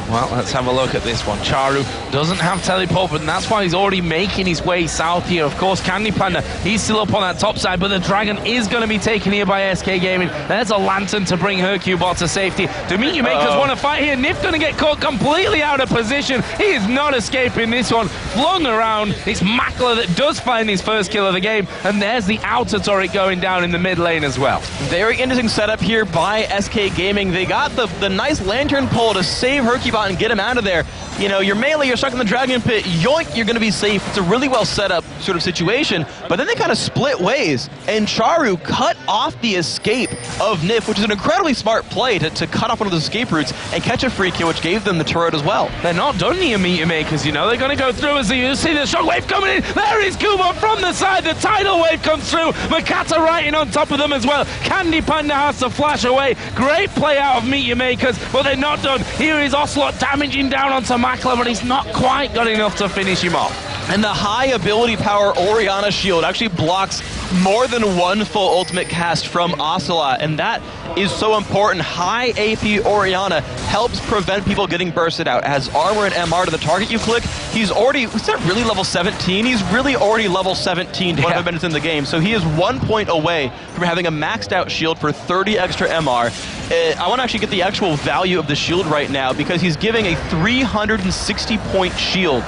Well, let's have a look at this one. Czaru doesn't have teleport, but that's why he's already making his way south here. Of course, CandyPanda, he's still up on that top side, but the dragon is going to be taken here by SK Gaming. There's a lantern to bring hyrqBot to safety. Do Meteor Makers want to fight here? Nyph going to get caught completely out of position. He is not escaping this one. Flung around. It's Makler that does find his first kill of the game, and there's the outer turret going down in the mid lane as well. Very interesting setup here by SK Gaming. They got the nice lantern pull to save hyrqBot and get him out of there. You know, you're melee, you're stuck in the dragon pit, yoink, you're going to be safe. It's a really well set up sort of situation, but then they kind of split ways, and Czaru cut off the escape of Nyph, which is an incredibly smart play to cut off one of those escape routes and catch a free kill, which gave them the turret as well. They're not done here, Meteor Makers, you know, they're going to go through as you see the shockwave coming in. There is Kubon from the side, the tidal wave comes through, Mokatte riding on top of them as well. CandyPanda has to flash away. Great play out of Meteor Makers, but they're not done. Here is Ocelote damaging down onto Makler, but he's not quite got enough to finish him off. And the high ability power Orianna shield actually blocks more than one full ultimate cast from Ocelote, and that is so important. High AP Orianna helps prevent people getting bursted out. Has armor and MR to the target you click. He's not really level 17. He's really already level 17 25 minutes in the game, so he is 1 point away from having a maxed out shield for 30 extra MR. I want to actually get the actual value of the shield right now, because he's giving a 360 point shield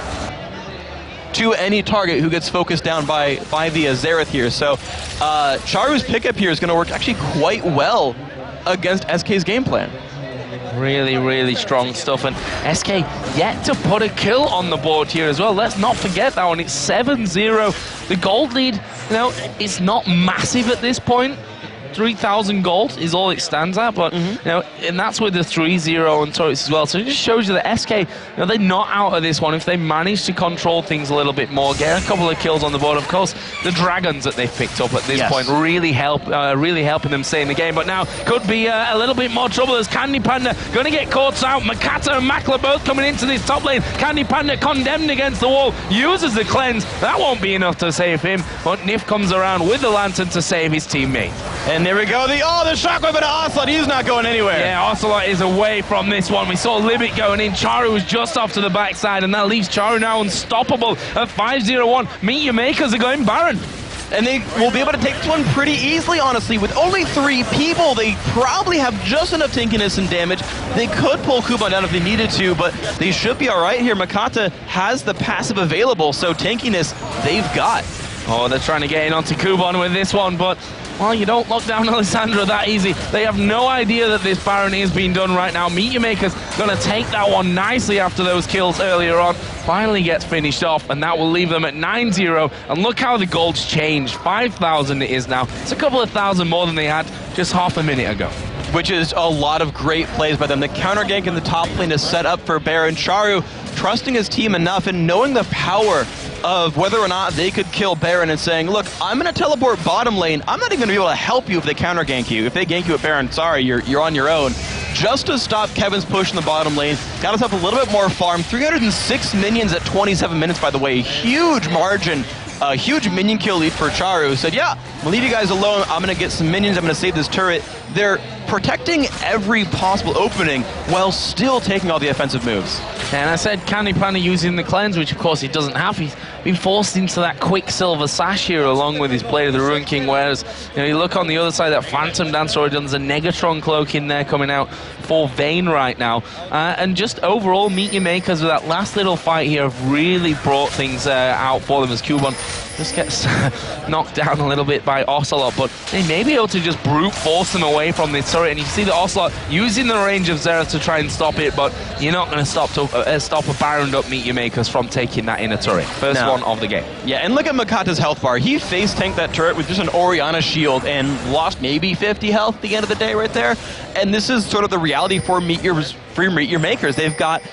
to any target who gets focused down by the Azereth here. So Czaru's pickup here is going to work actually quite well against SK's game plan. Really, really strong stuff, and SK yet to put a kill on the board here as well. Let's not forget that one. It's 7-0. The gold lead, you know, it's not massive at this point, 3,000 gold is all it stands at, but you know, and that's with the 3-0 and Turewicz as well. So it just shows you that SK, you know, they're not out of this one if they manage to control things a little bit more, get a couple of kills on the board. Of course, the dragons that they've picked up at this point really helping them stay in the game. But now could be a little bit more trouble as CandyPanda going to get caught out. Mokatte and Makler both coming into this top lane. CandyPanda condemned against the wall, uses the cleanse. That won't be enough to save him, but Nyph comes around with the lantern to save his teammate. And there we go, the shockwave into Ocelote. He's not going anywhere. Yeah, Ocelote is away from this one. We saw Libik going in. Czaru was just off to the backside, and that leaves Czaru now unstoppable at 5-0-1. Meet Your Makers are going Baron. And they will be able to take this one pretty easily, honestly. With only 3 people, they probably have just enough tankiness and damage. They could pull Kubon down if they needed to, but they should be all right here. Mokatte has the passive available, so tankiness they've got. Oh, they're trying to get in onto Kubon with this one, but well, you don't lock down Alessandro that easy. They have no idea that this Baron is being done right now. Meet Your Makers going to take that one nicely after those kills earlier on. Finally gets finished off, and that will leave them at 9-0. And look how the gold's changed. 5,000 it is now. It's a couple of thousand more than they had just half a minute ago. Which is a lot of great plays by them. The counter gank in the top lane is set up for Baron. Czaru trusting his team enough and knowing the power of whether or not they could kill Baron and saying, look, I'm going to teleport bottom lane. I'm not even going to be able to help you if they counter gank you. If they gank you at Baron, sorry, you're on your own. Just to stop Kevin's push in the bottom lane. Got himself a little bit more farm. 306 minions at 27 minutes, by the way. Huge margin. A huge minion kill lead for Czaru. Said, yeah, I'm gonna leave you guys alone. I'm gonna get some minions. I'm gonna save this turret. They're protecting every possible opening while still taking all the offensive moves. And I said CandyPanda using the cleanse, which of course he doesn't have. He's been forced into that Quicksilver Sash here along with his Blade of the Ruin King, whereas you know, you look on the other side, that Phantom Dance already done. There's a Negatron Cloak in there coming out for Vayne right now. And just overall, Meet Your Makers with that last little fight here have really brought things out for them as Kubon just gets knocked down a little bit by Ocelote, but they may be able to just brute force them away from this turret. And you see the Ocelote using the range of Xerath to try and stop it, but you're not going to stop a Baron up Meet Your Makers from taking that inner turret. First one of the game. Yeah, and look at Mokatte's health bar. He face tanked that turret with just an Orianna shield and lost maybe 50 health at the end of the day right there. And this is sort of the reality for Meet Your Makers. They've got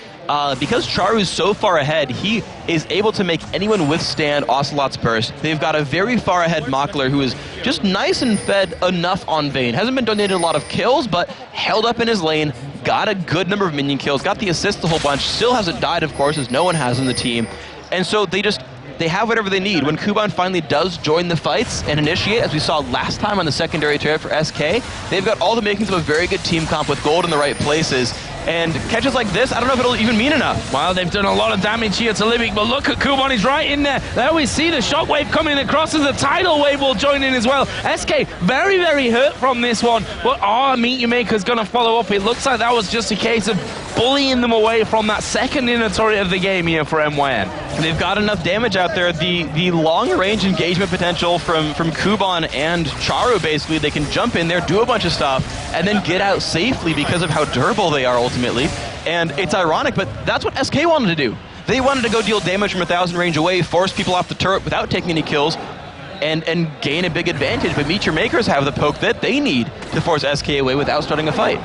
because Czaru is so far ahead, he is able to make anyone withstand Ocelote's burst. They've got a very far ahead Makler who is just nice and fed enough on Vayne. Hasn't been donated a lot of kills, but held up in his lane, got a good number of minion kills, got the assist a whole bunch, still hasn't died, of course, as no one has in the team. And so they have whatever they need. When Kubon finally does join the fights and initiate, as we saw last time on the secondary turret for SK, they've got all the makings of a very good team comp with gold in the right places. And catches like this, I don't know if it'll even mean enough. Well, they've done a lot of damage here to Libik, but look at Kubon, he's right in there. There we see the shockwave coming across as the tidal wave will join in as well. SK very, very hurt from this one, but Meet Your Maker's going to follow up. It looks like that was just a case of bullying them away from that second inner turret of the game here for MYM. They've got enough damage out there. The long-range engagement potential from Kubon and Czaru, basically, they can jump in there, do a bunch of stuff, and then get out safely because of how durable they are ultimately. And it's ironic, but that's what SK wanted to do. They wanted to go deal damage from 1,000 range away, force people off the turret without taking any kills, and gain a big advantage. But Meet Your Makers have the poke that they need to force SK away without starting a fight.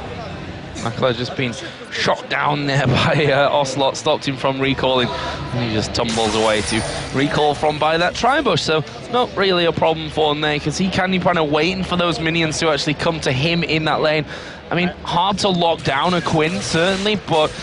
Makler just been shot down there by Ocelote, stopped him from recalling, and he just tumbles away to recall from by that Tribush. So not really a problem for him there. You can see CandyPanda waiting for those minions to actually come to him in that lane. I mean, hard to lock down a Quinn, certainly, but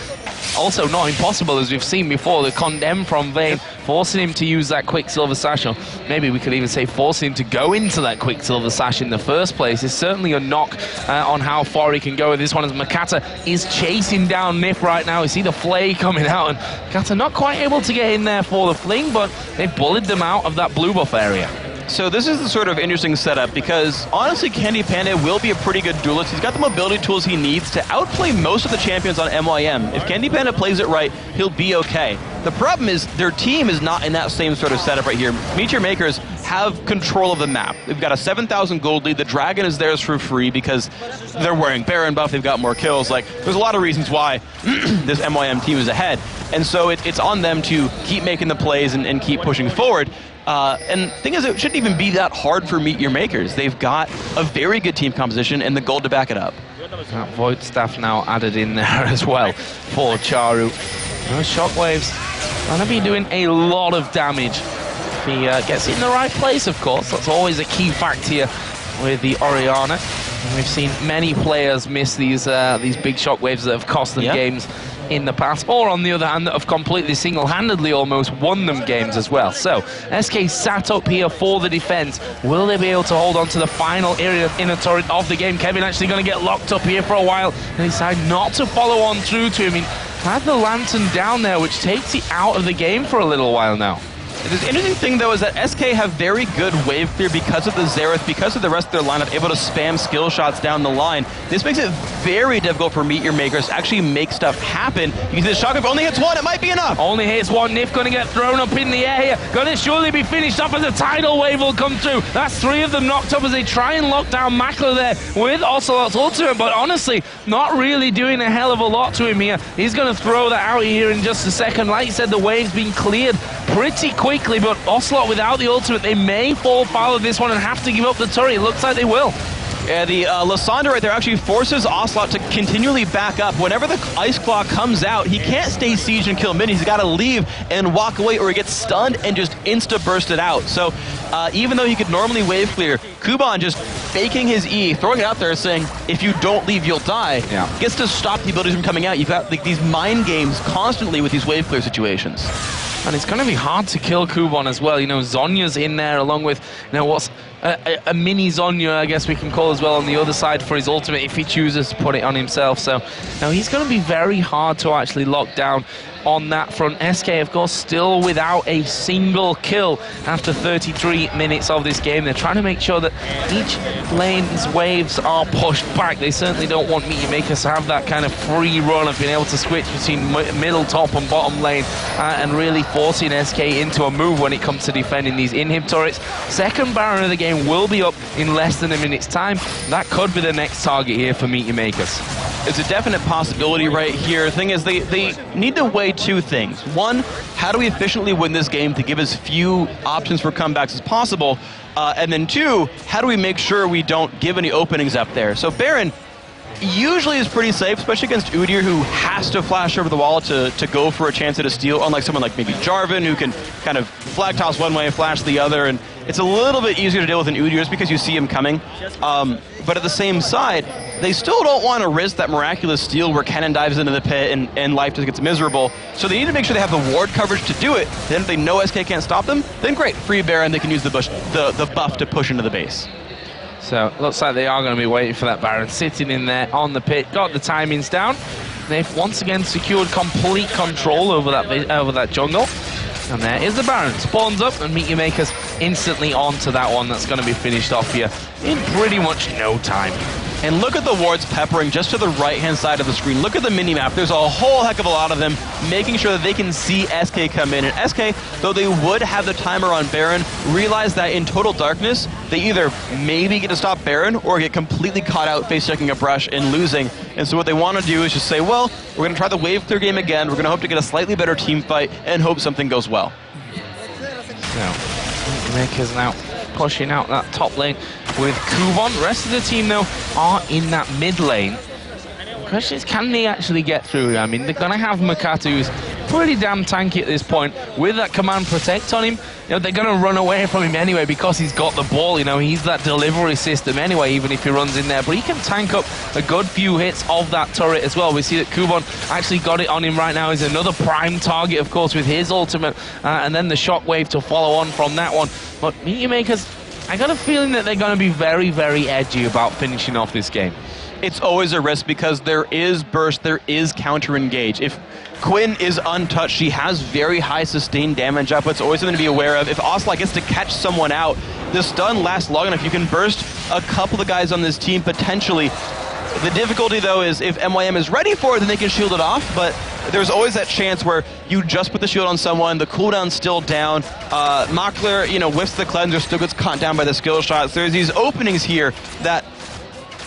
also not impossible, as we've seen before. The condemn from Vayne, forcing him to use that Quicksilver Sash, or maybe we could even say forcing him to go into that Quicksilver Sash in the first place, is certainly a knock on how far he can go with this one, as Mokatte is chasing down Nyph right now. You see the flay coming out, and Mokatte not quite able to get in there for the fling, but they've bullied them out of that blue buff area. So this is the sort of interesting setup because honestly CandyPanda will be a pretty good duelist. He's got the mobility tools he needs to outplay most of the champions on MYM. If CandyPanda plays it right, he'll be okay. The problem is their team is not in that same sort of setup right here. Meet Your Makers have control of the map. They've got a 7,000 gold lead. The Dragon is theirs for free because they're wearing Baron buff. They've got more kills. Like, there's a lot of reasons why this MYM team is ahead. And so it's on them to keep making the plays and keep pushing forward. And the thing is, it shouldn't even be that hard for Meet Your Makers. They've got a very good team composition and the gold to back it up. That Void Staff now added in there as well for Czaru. Those shockwaves going to be doing a lot of damage. If he gets it in the right place, of course. That's always a key fact here with the Orianna. And we've seen many players miss these big shockwaves that have cost them games in the past, or on the other hand, that have completely single-handedly almost won them games as well. So, SK sat up here for the defense. Will they be able to hold on to the final inner turret of the game? Kevin actually going to get locked up here for a while and decide not to follow on through to him. He had the Lantern down there, which takes it out of the game for a little while now. The interesting thing, though, is that SK have very good wave clear because of the Xerath, because of the rest of their lineup, able to spam skill shots down the line. This makes it very difficult for Meet Your Makers to actually make stuff happen. You can see the shotgun only hits one, it might be enough. Only hits one. Nyph going to get thrown up in the air here. Going to surely be finished off as a tidal wave will come through. That's 3 of them knocked up as they try and lock down Makler there with Ocelote's ultimate, but honestly, not really doing a hell of a lot to him here. He's going to throw that out here in just a second. Like you said, the wave's been cleared pretty quickly, but Ocelote without the ultimate, they may fall foul of this one and have to give up the turret. It looks like they will. Yeah, the Lysandra right there actually forces Ocelote to continually back up. Whenever the Ice Claw comes out, he can't stay siege and kill minis. He's got to leave and walk away, or he gets stunned and just insta-burst it out. So even though he could normally wave clear, Kubon just faking his E, throwing it out there saying, if you don't leave, you'll die, gets to stop the abilities from coming out. You've got like, these mind games constantly with these wave clear situations. And it's going to be hard to kill Kubon as well. You know, Zonya's in there along with, you know, what's a mini Zonya, I guess we can call as well, on the other side for his ultimate if he chooses to put it on himself. So now he's going to be very hard to actually lock down on that front. SK, of course, still without a single kill after 33 minutes of this game. They're trying to make sure that each lane's waves are pushed back. They certainly don't want Meet Your Makers to have that kind of free run of being able to switch between middle, top, and bottom lane and really forcing SK into a move when it comes to defending these inhib turrets. Second Baron of the game will be up in less than a minute's time. That could be the next target here for Meet Your Makers. It's a definite possibility right here. The thing is, they need to weigh 2 things. One, how do we efficiently win this game to give as few options for comebacks as possible? And then 2, how do we make sure we don't give any openings up there? So Baron usually is pretty safe, especially against Udyr, who has to flash over the wall to go for a chance at a steal, unlike someone like maybe Jarvan, who can kind of flag toss one way and flash the other. And it's a little bit easier to deal with an Udyr just because you see him coming. But at the same side, they still don't want to risk that miraculous steal where Kennen dives into the pit and life just gets miserable. So they need to make sure they have the ward coverage to do it. Then if they know SK can't stop them, then great, free Baron, they can use the buff to push into the base. So looks like they are going to be waiting for that Baron, sitting in there on the pit, got the timings down. They've once again secured complete control over that jungle. And there is the Baron, spawns up, and Meet Your Makers instantly onto that one. That's going to be finished off here in pretty much no time. And look at the wards peppering just to the right-hand side of the screen. Look at the mini-map. There's a whole heck of a lot of them, making sure that they can see SK come in. And SK, though they would have the timer on Baron, realize that in total darkness, they either maybe get to stop Baron or get completely caught out face-checking a brush and losing. And so what they want to do is just say, well, we're going to try the wave clear game again. We're going to hope to get a slightly better team fight and hope something goes well. So, Makers now pushing out that top lane with Kubon. The rest of the team, though, are in that mid lane. The question is, can they actually get through? I mean, they're going to have Mokatte, who's pretty damn tanky at this point. With that command protect on him, you know, they're going to run away from him anyway because he's got the ball. You know, he's that delivery system anyway, even if he runs in there. But he can tank up a good few hits of that turret as well. We see that Kubon actually got it on him right now. He's another prime target, of course, with his ultimate. And then the shockwave to follow on from that one. But Meet Your Makers, I got a feeling that they're going to be very, very edgy about finishing off this game. It's always a risk because there is burst, there is counter engage. If Quinn is untouched, she has very high sustained damage up. It's always something to be aware of. If Ocelote gets to catch someone out, the stun lasts long enough. You can burst a couple of guys on this team potentially. The difficulty, though, is if MYM is ready for it, then they can shield it off, but there's always that chance where you just put the shield on someone, the cooldown's still down, Makler, you know, whiffs the cleanser, still gets caught down by the skill shots. There's these openings here that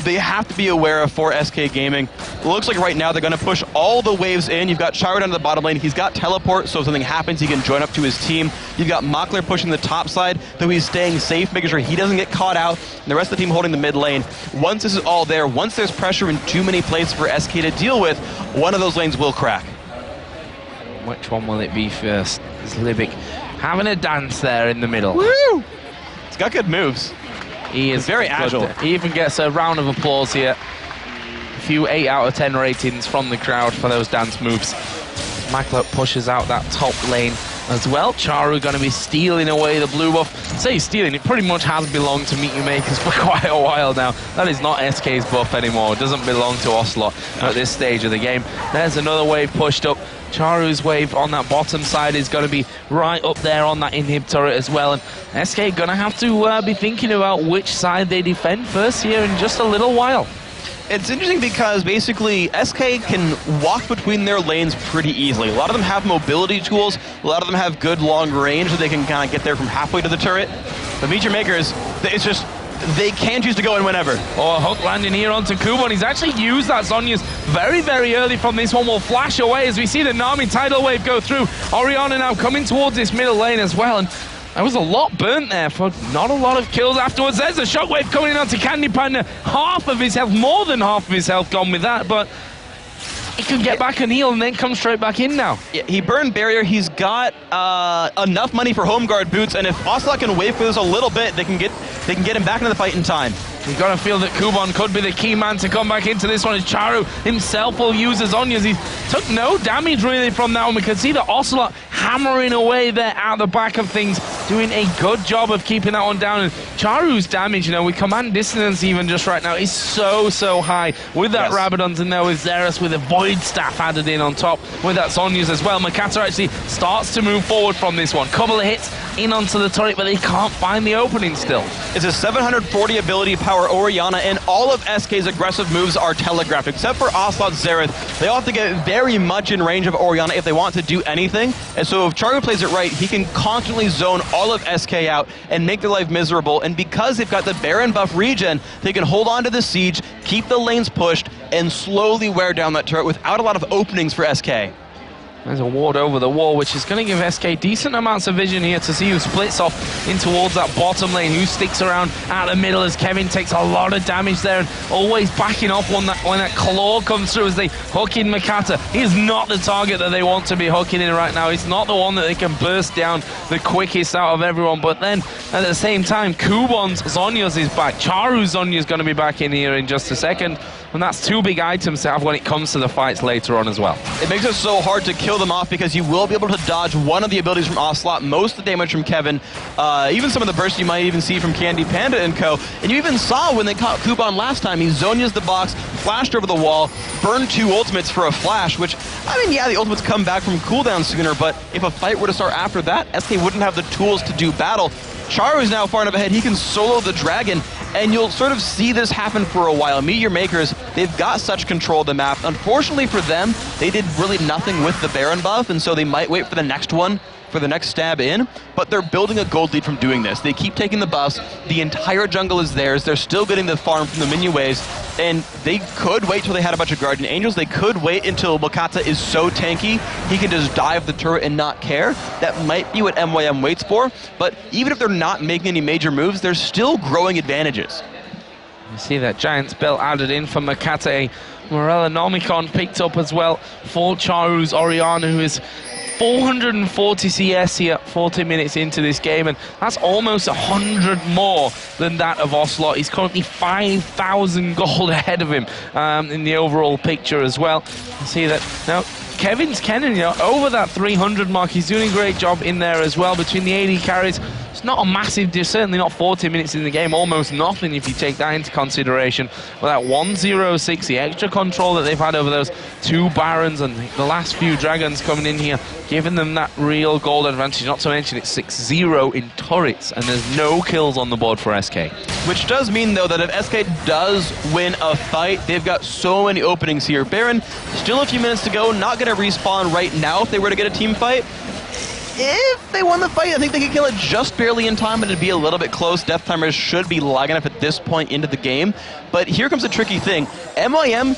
they have to be aware of for SK Gaming. looks like right now they're going to push all the waves in. You've got Czaru down to the bottom lane. He's got teleport, so if something happens, he can join up to his team. You've got Makler pushing the top side, though he's staying safe, making sure he doesn't get caught out, and the rest of the team holding the mid lane. Once this is all there, once there's pressure in too many places for SK to deal with, one of those lanes will crack. Which one will it be first? Is Libik having a dance there in the middle? Woo! It's got good moves. He is very agile. He even gets a round of applause here. A few 8 out of 10 ratings from the crowd for those dance moves. Makler pushes out that top lane as well. Czaru going to be stealing away the blue buff. Say stealing, it pretty much has belonged to Meet Your Makers for quite a while now. That is not SK's buff anymore. It doesn't belong to Ocelote at this stage of the game. There's another wave pushed up. Czaru's wave on that bottom side is going to be right up there on that inhib turret as well. And SK going to have to be thinking about which side they defend first here in just a little while. It's interesting because basically SK can walk between their lanes pretty easily. A lot of them have mobility tools. A lot of them have good long range so they can kind of get there from halfway to the turret. But Meet Your Makers, it's just, they can choose to go in whenever. Oh, a hook landing here onto Kubon. He's actually used that Zhonya's very, very early from this one. Will flash away as we see the Nami tidal wave go through. Orianna now coming towards this middle lane as well. And there was a lot burnt there for not a lot of kills afterwards. There's a shockwave coming in onto CandyPanda. Half of his health, more than half of his health gone with that, but he can get back and heal and then come straight back in now. Yeah, he burned barrier. He's got enough money for home guard boots, and if Ocelote can wait for this a little bit, they can get him back into the fight in time. You've got to feel that Kubon could be the key man to come back into this one, as Czaru himself will use his Zhonya's. He took no damage really from that one. We can see the Ocelote hammering away there out the back of things, doing a good job of keeping that one down. And Czaru's damage, you know, with command dissonance even just right now, is so high. With that Rabadon's in there, with Xerath, with a Void Staff added in on top, with that Zhonya's as well. Mokatte actually starts to move forward from this one. Couple of hits in onto the turret, but they can't find the opening still. It's a 740 ability power Orianna, and all of SK's aggressive moves are telegraphed, except for Ocelote Xerath. They all have to get very much in range of Orianna if they want to do anything, and so if Czaru plays it right, he can constantly zone all of SK out and make their life miserable, and because they've got the Baron buff regen, they can hold on to the siege, keep the lanes pushed, and slowly wear down that turret without a lot of openings for SK. There's a ward over the wall, which is going to give SK decent amounts of vision here to see who splits off in towards that bottom lane, who sticks around out the middle as Kevin takes a lot of damage there and always backing off when that claw comes through as they hook in Mokatte. He is not the target that they want to be hooking in right now. He's not the one that they can burst down the quickest out of everyone. But then, at the same time, Kubon's Zhonya's is back. Czaru's Zhonya is going to be back in here in just a second. And that's two big items to have when it comes to the fights later on as well. It makes it so hard to kill them off because you will be able to dodge one of the abilities from Ocelote, most of the damage from Kevin, even some of the bursts you might even see from CandyPanda and co. And you even saw when they caught Kubon last time, he Zhonya's the box, flashed over the wall, burned 2 ultimates for a flash, which, I mean, yeah, the ultimates come back from cooldown sooner, but if a fight were to start after that, SK wouldn't have the tools to do battle. Czaru is now far enough ahead, he can solo the dragon, and you'll sort of see this happen for a while. Meet Your Makers, they've got such control of the map. Unfortunately for them, they did really nothing with the Baron buff, and so they might wait for the next one, for the next stab in, but they're building a gold lead from doing this. They keep taking the buffs, the entire jungle is theirs, they're still getting the farm from the minion waves, and they could wait till they had a bunch of Guardian Angels, they could wait until Mokatte is so tanky, he can just dive the turret and not care. That might be what MYM waits for, but even if they're not making any major moves, they're still growing advantages. You see that giant spell added in for Mokatte. Morella Nomicon picked up as well for Czaru's Orianna, who is 440 CS here, 40 minutes into this game, and that's almost 100 more than that of Ocelote. He's currently 5,000 gold ahead of him in the overall picture as well. You see that now. Kevin's Kennen, you know, over that 300 mark. He's doing a great job in there as well. Between the AD carries, it's not a massive, certainly not 40 minutes in the game, almost nothing if you take that into consideration. But that 106, the extra control that they've had over those 2 Barons and the last few Dragons coming in here, giving them that real gold advantage. Not to mention it's 6-0 in turrets, and there's no kills on the board for SK. Which does mean, though, that if SK does win a fight, they've got so many openings here. Baron, still a few minutes to go, not going to respawn right now if they were to get a team fight. If they won the fight, I think they could kill it just barely in time, but it'd be a little bit close. Death timers should be lagging up at this point into the game. But here comes a tricky thing. MYM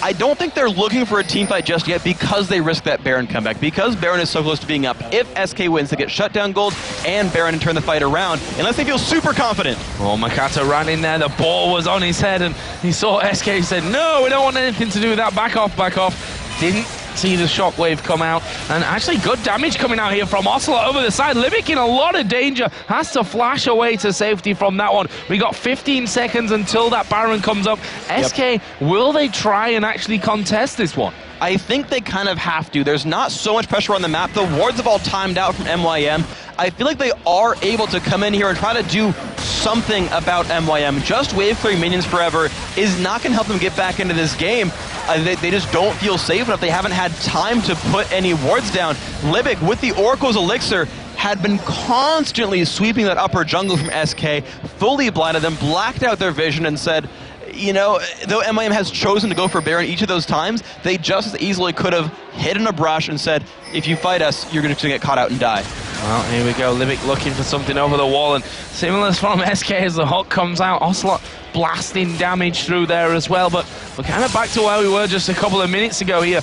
I don't think they're looking for a team fight just yet because they risk that Baron comeback. Because Baron is so close to being up, if SK wins, they get shutdown gold and Baron and turn the fight around, unless they feel super confident. Well, Mokatte ran in there, the ball was on his head, and he saw SK, said, no, we don't want anything to do with that, back off, back off. Didn't see the shockwave come out, and actually good damage coming out here from Ocelote over the side. Libik in a lot of danger, has to flash away to safety from that one. We got 15 seconds until that Baron comes up. SK, will they try and actually contest this one? I think they kind of have to. There's not so much pressure on the map. The wards have all timed out from MYM. I feel like they are able to come in here and try to do something about MYM. Just wave clearing minions forever is not going to help them get back into this game. They just don't feel safe enough. They haven't had time to put any wards down. Libik, with the Oracle's Elixir, had been constantly sweeping that upper jungle from SK, fully blinded them, blacked out their vision, and said, you know, though MYM has chosen to go for Baron each of those times, they just as easily could have hidden a brush and said, if you fight us, you're going to get caught out and die. Well, here we go. Libik looking for something over the wall, and similar from SK as the hook comes out. Ocelote blasting damage through there as well, but we're kind of back to where we were just a couple of minutes ago here.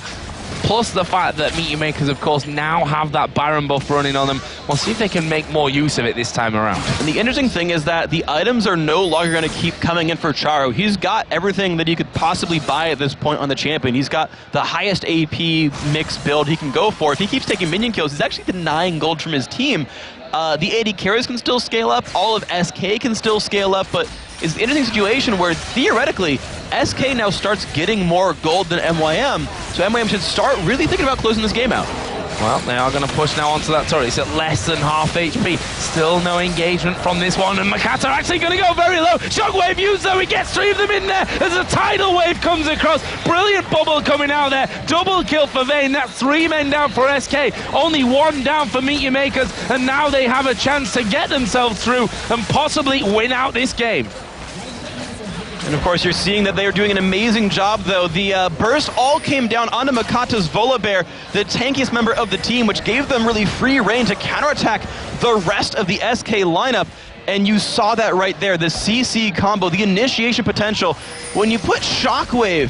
Plus the fact that MYM, of course, now have that Baron buff running on them. We'll see if they can make more use of it this time around. And the interesting thing is that the items are no longer going to keep coming in for Czaru. He's got everything that he could possibly buy at this point on the champion. He's got the highest AP mix build he can go for. If he keeps taking minion kills, he's actually denying gold from his team. The AD carries can still scale up, all of SK can still scale up, but it's an interesting situation where theoretically SK now starts getting more gold than MYM, so MYM should start really thinking about closing this game out. Well, they are going to push now onto that turret. It's at less than half HP. Still no engagement from this one, and Mokatte are actually going to go very low. Shockwave used though, he gets 3 of them in there as a tidal wave comes across. Brilliant bubble coming out there. Double kill for Vayne. That's 3 men down for SK. Only 1 down for MYM, and now they have a chance to get themselves through and possibly win out this game. And of course, you're seeing that they are doing an amazing job, though. The burst all came down onto Mokatte's Volibear, the tankiest member of the team, which gave them really free reign to counterattack the rest of the SK lineup. And you saw that right there, the CC combo, the initiation potential. When you put Shockwave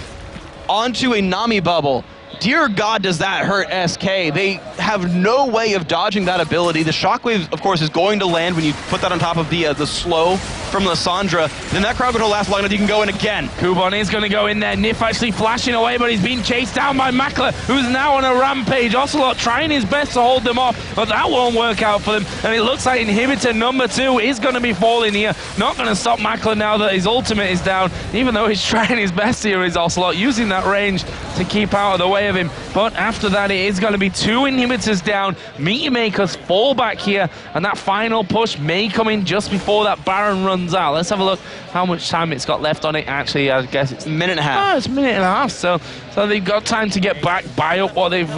onto a Nami bubble, dear God, does that hurt SK. They have no way of dodging that ability. The Shockwave, of course, is going to land when you put that on top of the slow from Lissandra. Then that crowd control lasts long enough, you can go in again. Kubon is going to go in there. Nyph actually flashing away, but he's being chased down by Makler, who's now on a rampage. Ocelote trying his best to hold them off, but that won't work out for them. And it looks like inhibitor number 2 is going to be falling here. Not going to stop Makler now that his ultimate is down, even though he's trying his best here, is Ocelote, using that range to keep out of the way of him. But after that, it is going to be 2 inhibitors down. MYM fall back here, and that final push may come in just before that Baron runs out. Let's have a look how much time it's got left on it. Actually, I guess it's a minute and a half. Oh, it's a minute and a half. So they've got time to get back, buy up what they've.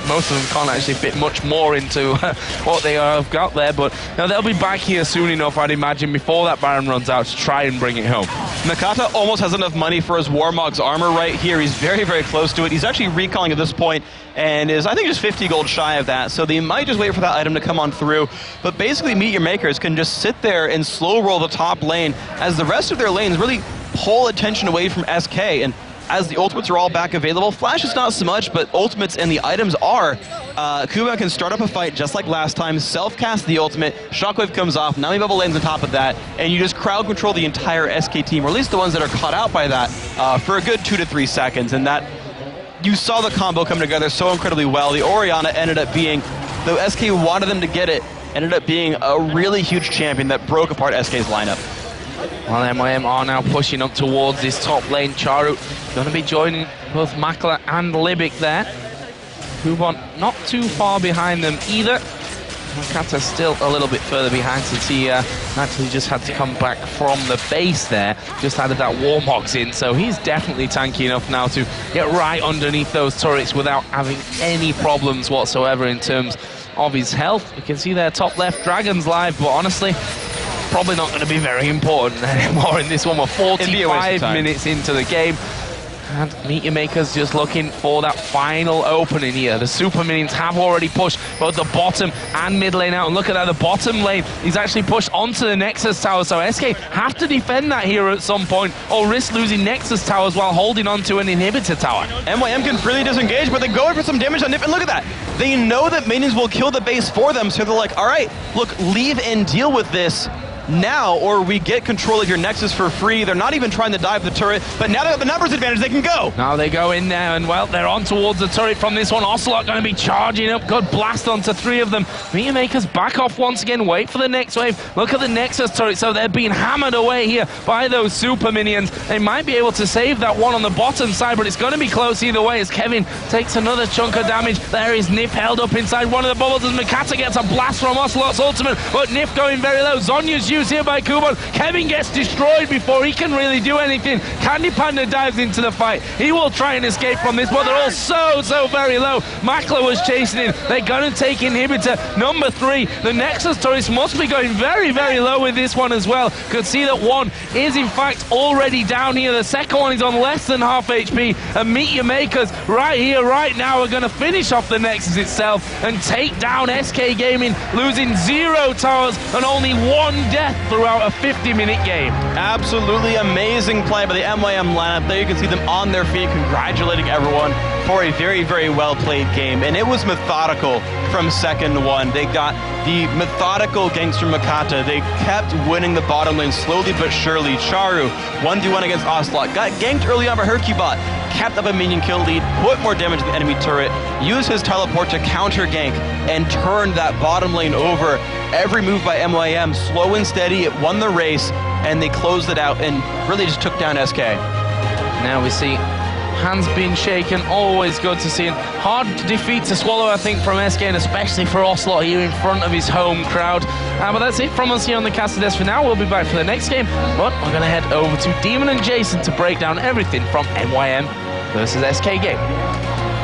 Most of them can't actually fit much more into what they have got there, but they'll be back here soon enough, I'd imagine, before that Baron runs out to try and bring it home. Mokatte almost has enough money for his Warmog's armor right here. He's very, very close to it. He's actually recalling at this point and is, I think, just 50 gold shy of that, so they might just wait for that item to come on through. But basically, MYM can just sit there and slow roll the top lane as the rest of their lanes really pull attention away from SK. And as the ultimates are all back available, Flash is not so much, but ultimates and the items are. Kubon can start up a fight just like last time, self-cast the ultimate, Shockwave comes off, Nami Bubble lands on top of that, and you just crowd control the entire SK team, or at least the ones that are caught out by that, for a good 2 to 3 seconds. And that, you saw the combo come together so incredibly well. The Orianna ended up being, though SK wanted them to get it, ended up being a really huge champion that broke apart SK's lineup. Well, MYM are now pushing up towards this top lane. Czaru going to be joining both Makler and Libik there. Kubon not too far behind them either. Mokatte still a little bit further behind since he actually just had to come back from the base there. Just added that Warmogs in, so he's definitely tanky enough now to get right underneath those turrets without having any problems whatsoever in terms of his health. You can see there top left, Dragon's live, but honestly, probably not going to be very important anymore in this one. We're 45 minutes into the game. And Meteor Maker's just looking for that final opening here. The super minions have already pushed both the bottom and mid lane out. And look at that, the bottom lane is actually pushed onto the Nexus tower. So SK have to defend that here at some point, or risk losing Nexus towers while holding onto an inhibitor tower. MYM can freely disengage, but they go in for some damage on Nyph. And look at that. They know that minions will kill the base for them, so they're like, all right, look, leave and deal with this now, or we get control of your Nexus for free. They're not even trying to dive the turret, but now they have the numbers advantage, they can go. Now they go in there, and well, they're on towards the turret from this one. Ocelote going to be charging up. Good blast onto 3 of them. Meteor Makers back off once again, wait for the next wave. Look at the Nexus turret, so they're being hammered away here by those super minions. They might be able to save that one on the bottom side, but it's going to be close either way as Kevin takes another chunk of damage. There is Nyph held up inside one of the bubbles as Mokatte gets a blast from Ocelote's ultimate, but Nyph going very low. Zonya's used here by Kubon. Kevin gets destroyed before he can really do anything. CandyPanda dives into the fight. He will try and escape from this, but they're all so very low. Makler was chasing in. They're going to take inhibitor number 3. The Nexus turrets must be going very low with this one as well. Could see that one is in fact already down here. The second one is on less than half HP. And Meteor Makers right here, right now, are going to finish off the Nexus itself and take down SK Gaming, losing 0 towers and only 1 death throughout a 50-minute game. Absolutely amazing play by the MYM lineup. There you can see them on their feet, congratulating everyone for a very well played game. And it was methodical from second one. They got the methodical ganks from Mokatte. They kept winning the bottom lane slowly but surely. Czaru, 1v1 against Ocelote, got ganked early on by hyrqBot, kept up a minion kill lead, put more damage to the enemy turret, used his teleport to counter gank, and turned that bottom lane over. Every move by MYM, slow and steady, it won the race, and they closed it out and really just took down SK. Now we see hands being shaken, always good to see. Hard defeat to swallow, I think, from SK, and especially for Ocelote here in front of his home crowd. But that's it from us here on the Caster Desk for now. We'll be back for the next game, but we're going to head over to Demon and Jason to break down everything from MYM versus SK game.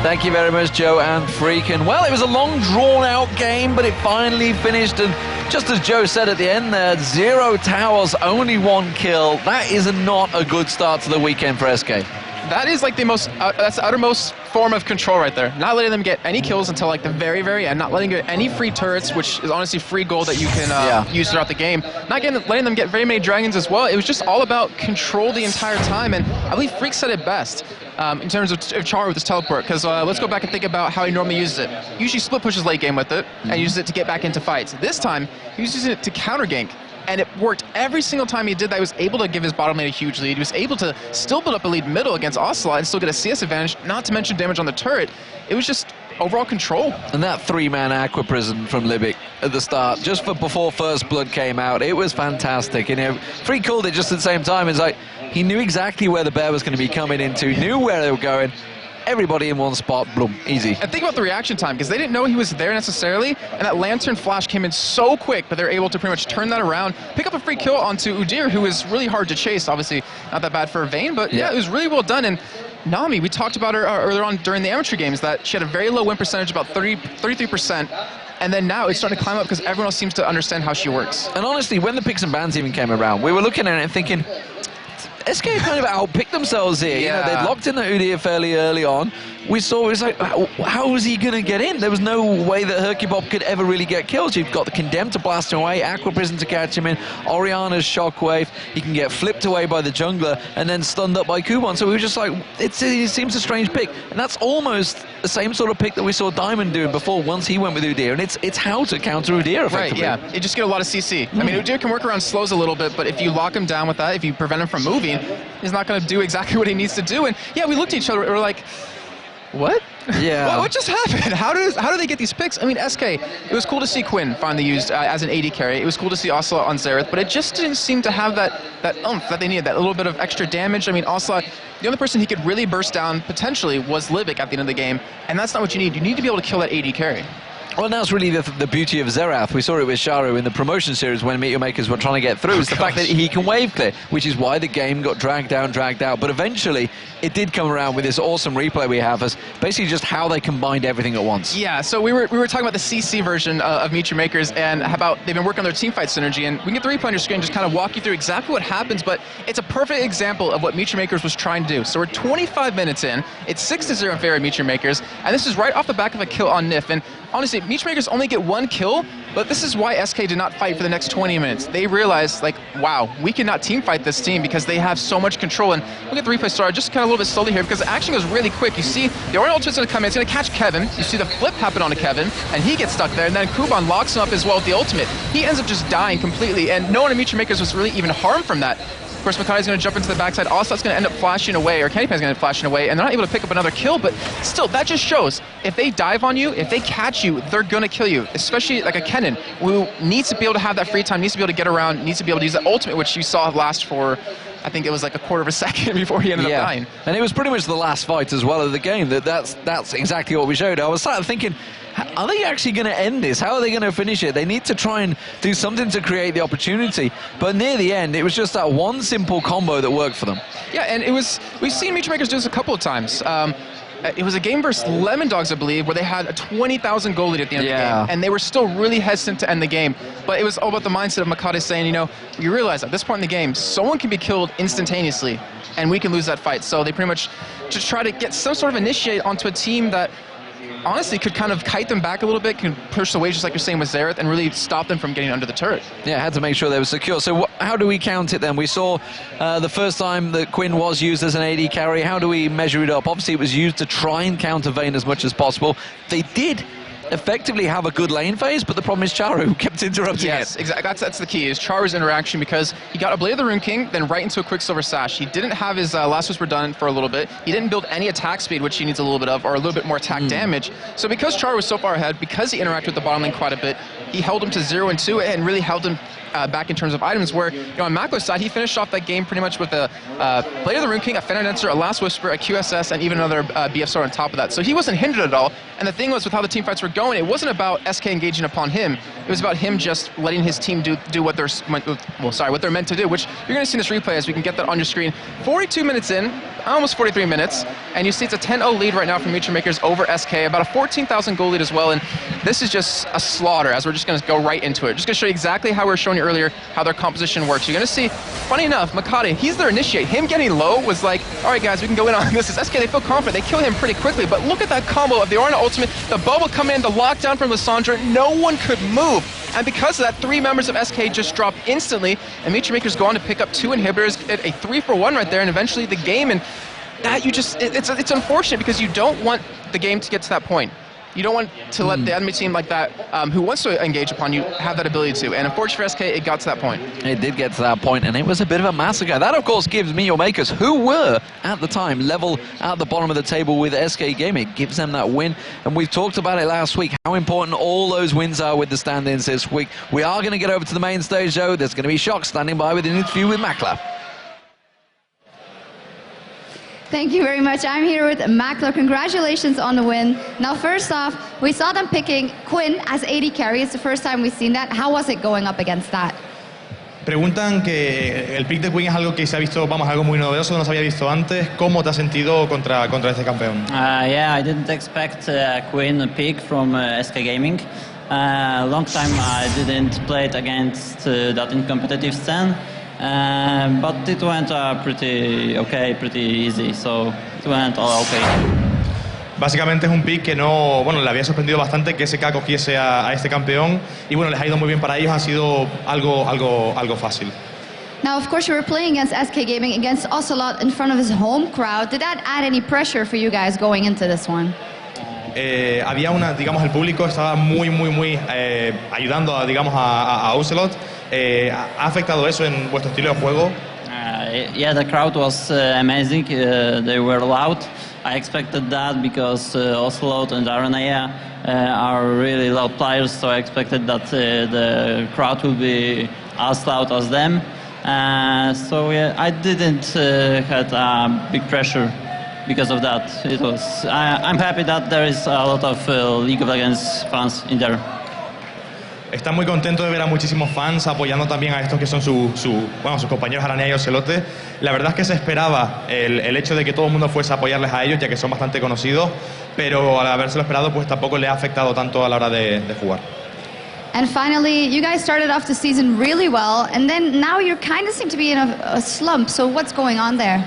Thank you very much, Joe and Freakin'. Well, it was a long, drawn-out game, but it finally finished, and just as Joe said at the end there, 0 towers, only 1 kill. That is not a good start to the weekend for SK. That is like the most, that's the uttermost form of control right there. Not letting them get any kills until like the very end, not letting them get any free turrets, which is honestly free gold that you can use throughout the game. Not letting them get very many dragons as well. It was just all about control the entire time, and I believe Freak said it best in terms of Czaru with his teleport, because let's go back and think about how he normally uses it. Usually split pushes late game with it, and uses it to get back into fights. This time, he was using it to counter gank. And it worked every single time he did that. He was able to give his bottom lane a huge lead. He was able to still build up a lead middle against Ocelote and still get a CS advantage, not to mention damage on the turret. It was just overall control. And that 3-man Aqua Prison from Libik at the start, just before First Blood came out, it was fantastic. You know, Freak called it just at the same time. It's like, he knew exactly where the bear was going to be coming into, knew where they were going. Everybody in one spot, boom, easy. And think about the reaction time, because they didn't know he was there necessarily, and that Lantern Flash came in so quick, but they're able to pretty much turn that around, pick up a free kill onto Udyr, who is really hard to chase, obviously not that bad for Vayne, but yeah, it was really well done. And Nami, we talked about her earlier on during the amateur games, that she had a very low win percentage, about 33%, and then now it's starting to climb up because everyone else seems to understand how she works. And honestly, when the picks and bans even came around, we were looking at it and thinking, SK kind of outpicked themselves here. Yeah. You know, they'd locked in the Udyr fairly early on. We saw, it was like, how was he going to get in? There was no way that hyrqBot could ever really get kills. You've got the Condemned to blast him away, Aqua Prison to catch him in, Orianna's Shockwave. He can get flipped away by the jungler and then stunned up by Kubon. So we were just like, it seems a strange pick. And that's almost the same sort of pick that we saw Diamond doing before once he went with Udyr. And it's how to counter Udyr effectively. Right, yeah. You just get a lot of CC. I mean, Udyr can work around slows a little bit, but if you lock him down with that, if you prevent him from moving, he's not going to do exactly what he needs to do. And yeah, we looked at each other, we were like, what? Yeah. What just happened? How do they get these picks? I mean, SK, it was cool to see Quinn finally used as an AD carry. It was cool to see Ocelote on Xerath, but it just didn't seem to have that oomph that they needed, that little bit of extra damage. I mean, Ocelote, the only person he could really burst down potentially was Libik at the end of the game, and that's not what you need. You need to be able to kill that AD carry. Well, that's really the beauty of Xerath. We saw it with Czaru in the promotion series when Meet Your Makers were trying to get through. It's the fact that he can wave clear, which is why the game got dragged out. But eventually, it did come around with this awesome replay we have as basically just how they combined everything at once. Yeah, so we were talking about the CC version of Meet Your Makers and how about they've been working on their teamfight synergy. And we can get the replay on your screen and just kind of walk you through exactly what happens. But it's a perfect example of what Meet Your Makers was trying to do. So we're 25 minutes in. It's 6-0 in favor of Meet Your Makers. And this is right off the back of a kill on Nyph. And honestly, Meet Your Makers only get 1 kill, but this is why SK did not fight for the next 20 minutes. They realized, like, wow, we cannot team fight this team because they have so much control. And we'll get the replay started just kind of a little bit slowly here because the action goes really quick. You see the Orion ultimate's going to come in, it's going to catch Kevin. You see the flip happen onto Kevin, and he gets stuck there. And then Kubon locks him up as well with the ultimate. He ends up just dying completely, and no one in Meet Your Makers was really even harmed from that. Of course, Mokatte's going to jump into the backside. Ocelot's going to end up flashing away, or CandyPanda's going to end up flashing away, and they're not able to pick up another kill, but still, that just shows if they dive on you, if they catch you, they're going to kill you, especially like a Kennen, who needs to be able to have that free time, needs to be able to get around, needs to be able to use the ultimate, which you saw last for, I think it was like a quarter of a second before he ended up dying. And it was pretty much the last fight as well of the game. That's exactly what we showed. I was sort of thinking, are they actually going to end this? How are they going to finish it? They need to try and do something to create the opportunity. But near the end, it was just that one simple combo that worked for them. Yeah, and we've seen Meet Your Makers do this a couple of times. It was a game versus Lemon Dogs, I believe, where they had a 20,000 goal lead at the end of the game, and they were still really hesitant to end the game. But it was all about the mindset of Mokatte saying, you know, you realize at this point in the game, someone can be killed instantaneously, and we can lose that fight. So they pretty much just try to get some sort of initiate onto a team that honestly could kind of kite them back a little bit, can push away just like you're saying with Xerath, and really stop them from getting under the turret. Yeah, had to make sure they were secure. So how do we count it then? We saw the first time that Quinn was used as an AD carry. How do we measure it up? Obviously, it was used to try and counter Vayne as much as possible. They did effectively have a good lane phase, but the problem is Czaru kept interrupting it. Yes, exactly. That's the key, is Czaru's interaction, because he got a Blade of the Rune King, then right into a Quicksilver Sash. He didn't have his Last Whisper done for a little bit. He didn't build any attack speed, which he needs a little bit of, or a little bit more attack damage. So because Czaru was so far ahead, because he interacted with the bottom lane quite a bit, he held him to 0 and 2 and really held him back in terms of items, where, you know, on Makler's side, he finished off that game pretty much with a Blade of the Rune King, a Fender Dancer, a Last Whisper, a QSS, and even another BF Sword on top of that. So he wasn't hindered at all. And the thing was, with how the team fights were going, it wasn't about SK engaging upon him. It was about him just letting his team do what they're what they're meant to do, which you're going to see in this replay as we can get that on your screen. 42 minutes in, almost 43 minutes, and you see it's a 10-0 lead right now for Meet Your Makers over SK, about a 14,000 goal lead as well, and this is just a slaughter, as we're just going to go right into it. Just going to show you exactly how we were showing you earlier, how their composition works. You're going to see, funny enough, Mokatte, he's their initiate. Him getting low was like, all right, guys, we can go in on this. It's SK, they feel confident. They kill him pretty quickly, but look at that combo of the Orion ultimate, the bubble coming in, the lockdown from Lissandra. No one could move. And because of that, 3 members of SK just drop instantly, and Meet Your Makers go on to pick up 2 inhibitors, get a 3-for-1 right there, and eventually the game. And that it's unfortunate, because you don't want the game to get to that point. You don't want to let the enemy team like that, who wants to engage upon you, have that ability to. And unfortunately for SK, it got to that point. It did get to that point, and it was a bit of a massacre. That, of course, gives Meet Your Makers, who were, at the time, level at the bottom of the table with SK Gaming. It gives them that win. And we've talked about it last week, how important all those wins are with the stand-ins this week. We are going to get over to the main stage, though. There's going to be Shock standing by with an interview with Makler. Thank you very much. I'm here with Makler. Congratulations on the win. Now, first off, we saw them picking Quinn as AD carry. It's the first time we've seen that. How was it going up against that? Preguntan que el pick de Quinn es algo que se ha visto, vamos, algo muy novedoso, no se había visto antes. ¿Cómo te has sentido contra este campeón? Yeah, I didn't expect Quinn pick from SK Gaming. Long time I didn't play it against that in competitive scene. But it went pretty okay, pretty easy, so it went all okay. Básicamente es un pick que no, bueno, le había sorprendido bastante que SK cogiese a este campeón, y bueno, les ha ido muy bien para ellos, ha sido algo fácil. Now, of course, you were playing against SK Gaming, against Ocelote in front of his home crowd. Did that add any pressure for you guys going into this one? Había digamos, el público estaba muy ayudando a Ocelote. ¿Ha afectado eso en vuestro estilo de juego? Yeah, the crowd was amazing. They were loud. I expected that because Ocelote and Aranea are really loud players, so I expected that the crowd will be as loud as them. So yeah, I didn't had big pressure because of that. It was. I'm happy that there is a lot of League of Legends fans in there. Está muy contento de ver a muchísimos fans apoyando también a estos que son sus compañeros Aranea y Ocelote. La verdad es que se esperaba el hecho de que todo el mundo fuese a apoyarles a ellos, ya que son bastante conocidos, pero al habérselo esperado, pues tampoco le ha afectado tanto a la hora de jugar. And finally, you guys started off the season really well, and then now you kind of seem to be in a slump. So what's going on there?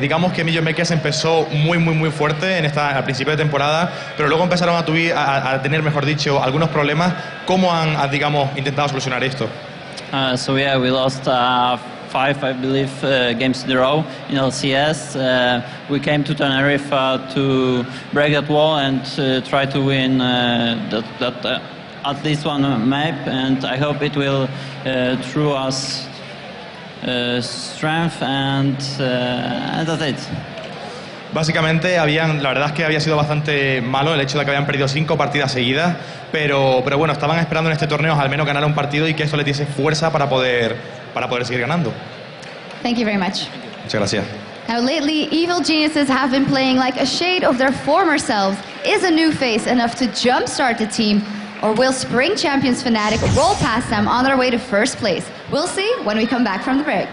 Digamos que MYM empezó muy fuerte al principio de temporada, pero luego empezaron a tener, mejor dicho, algunos problemas. ¿Cómo han digamos, intentado solucionar esto? So yeah, we lost 5, I believe, games in a row in LCS. We came to Tenerife to break that wall and try to win at least one map, and I hope it will through us strength and that's it. Básicamente, la verdad es que había sido bastante malo el hecho de que habían perdido 5 partidas seguidas, pero bueno, estaban esperando en este torneo al menos ganar un partido y que eso les diese fuerza para poder seguir ganando. Thank you very much. Muchas gracias. Now lately, evil geniuses have been playing like a shade of their former selves. Is a new face enough to jumpstart the team? Or will Spring Champions Fnatic roll past them on their way to first place? We'll see when we come back from the break.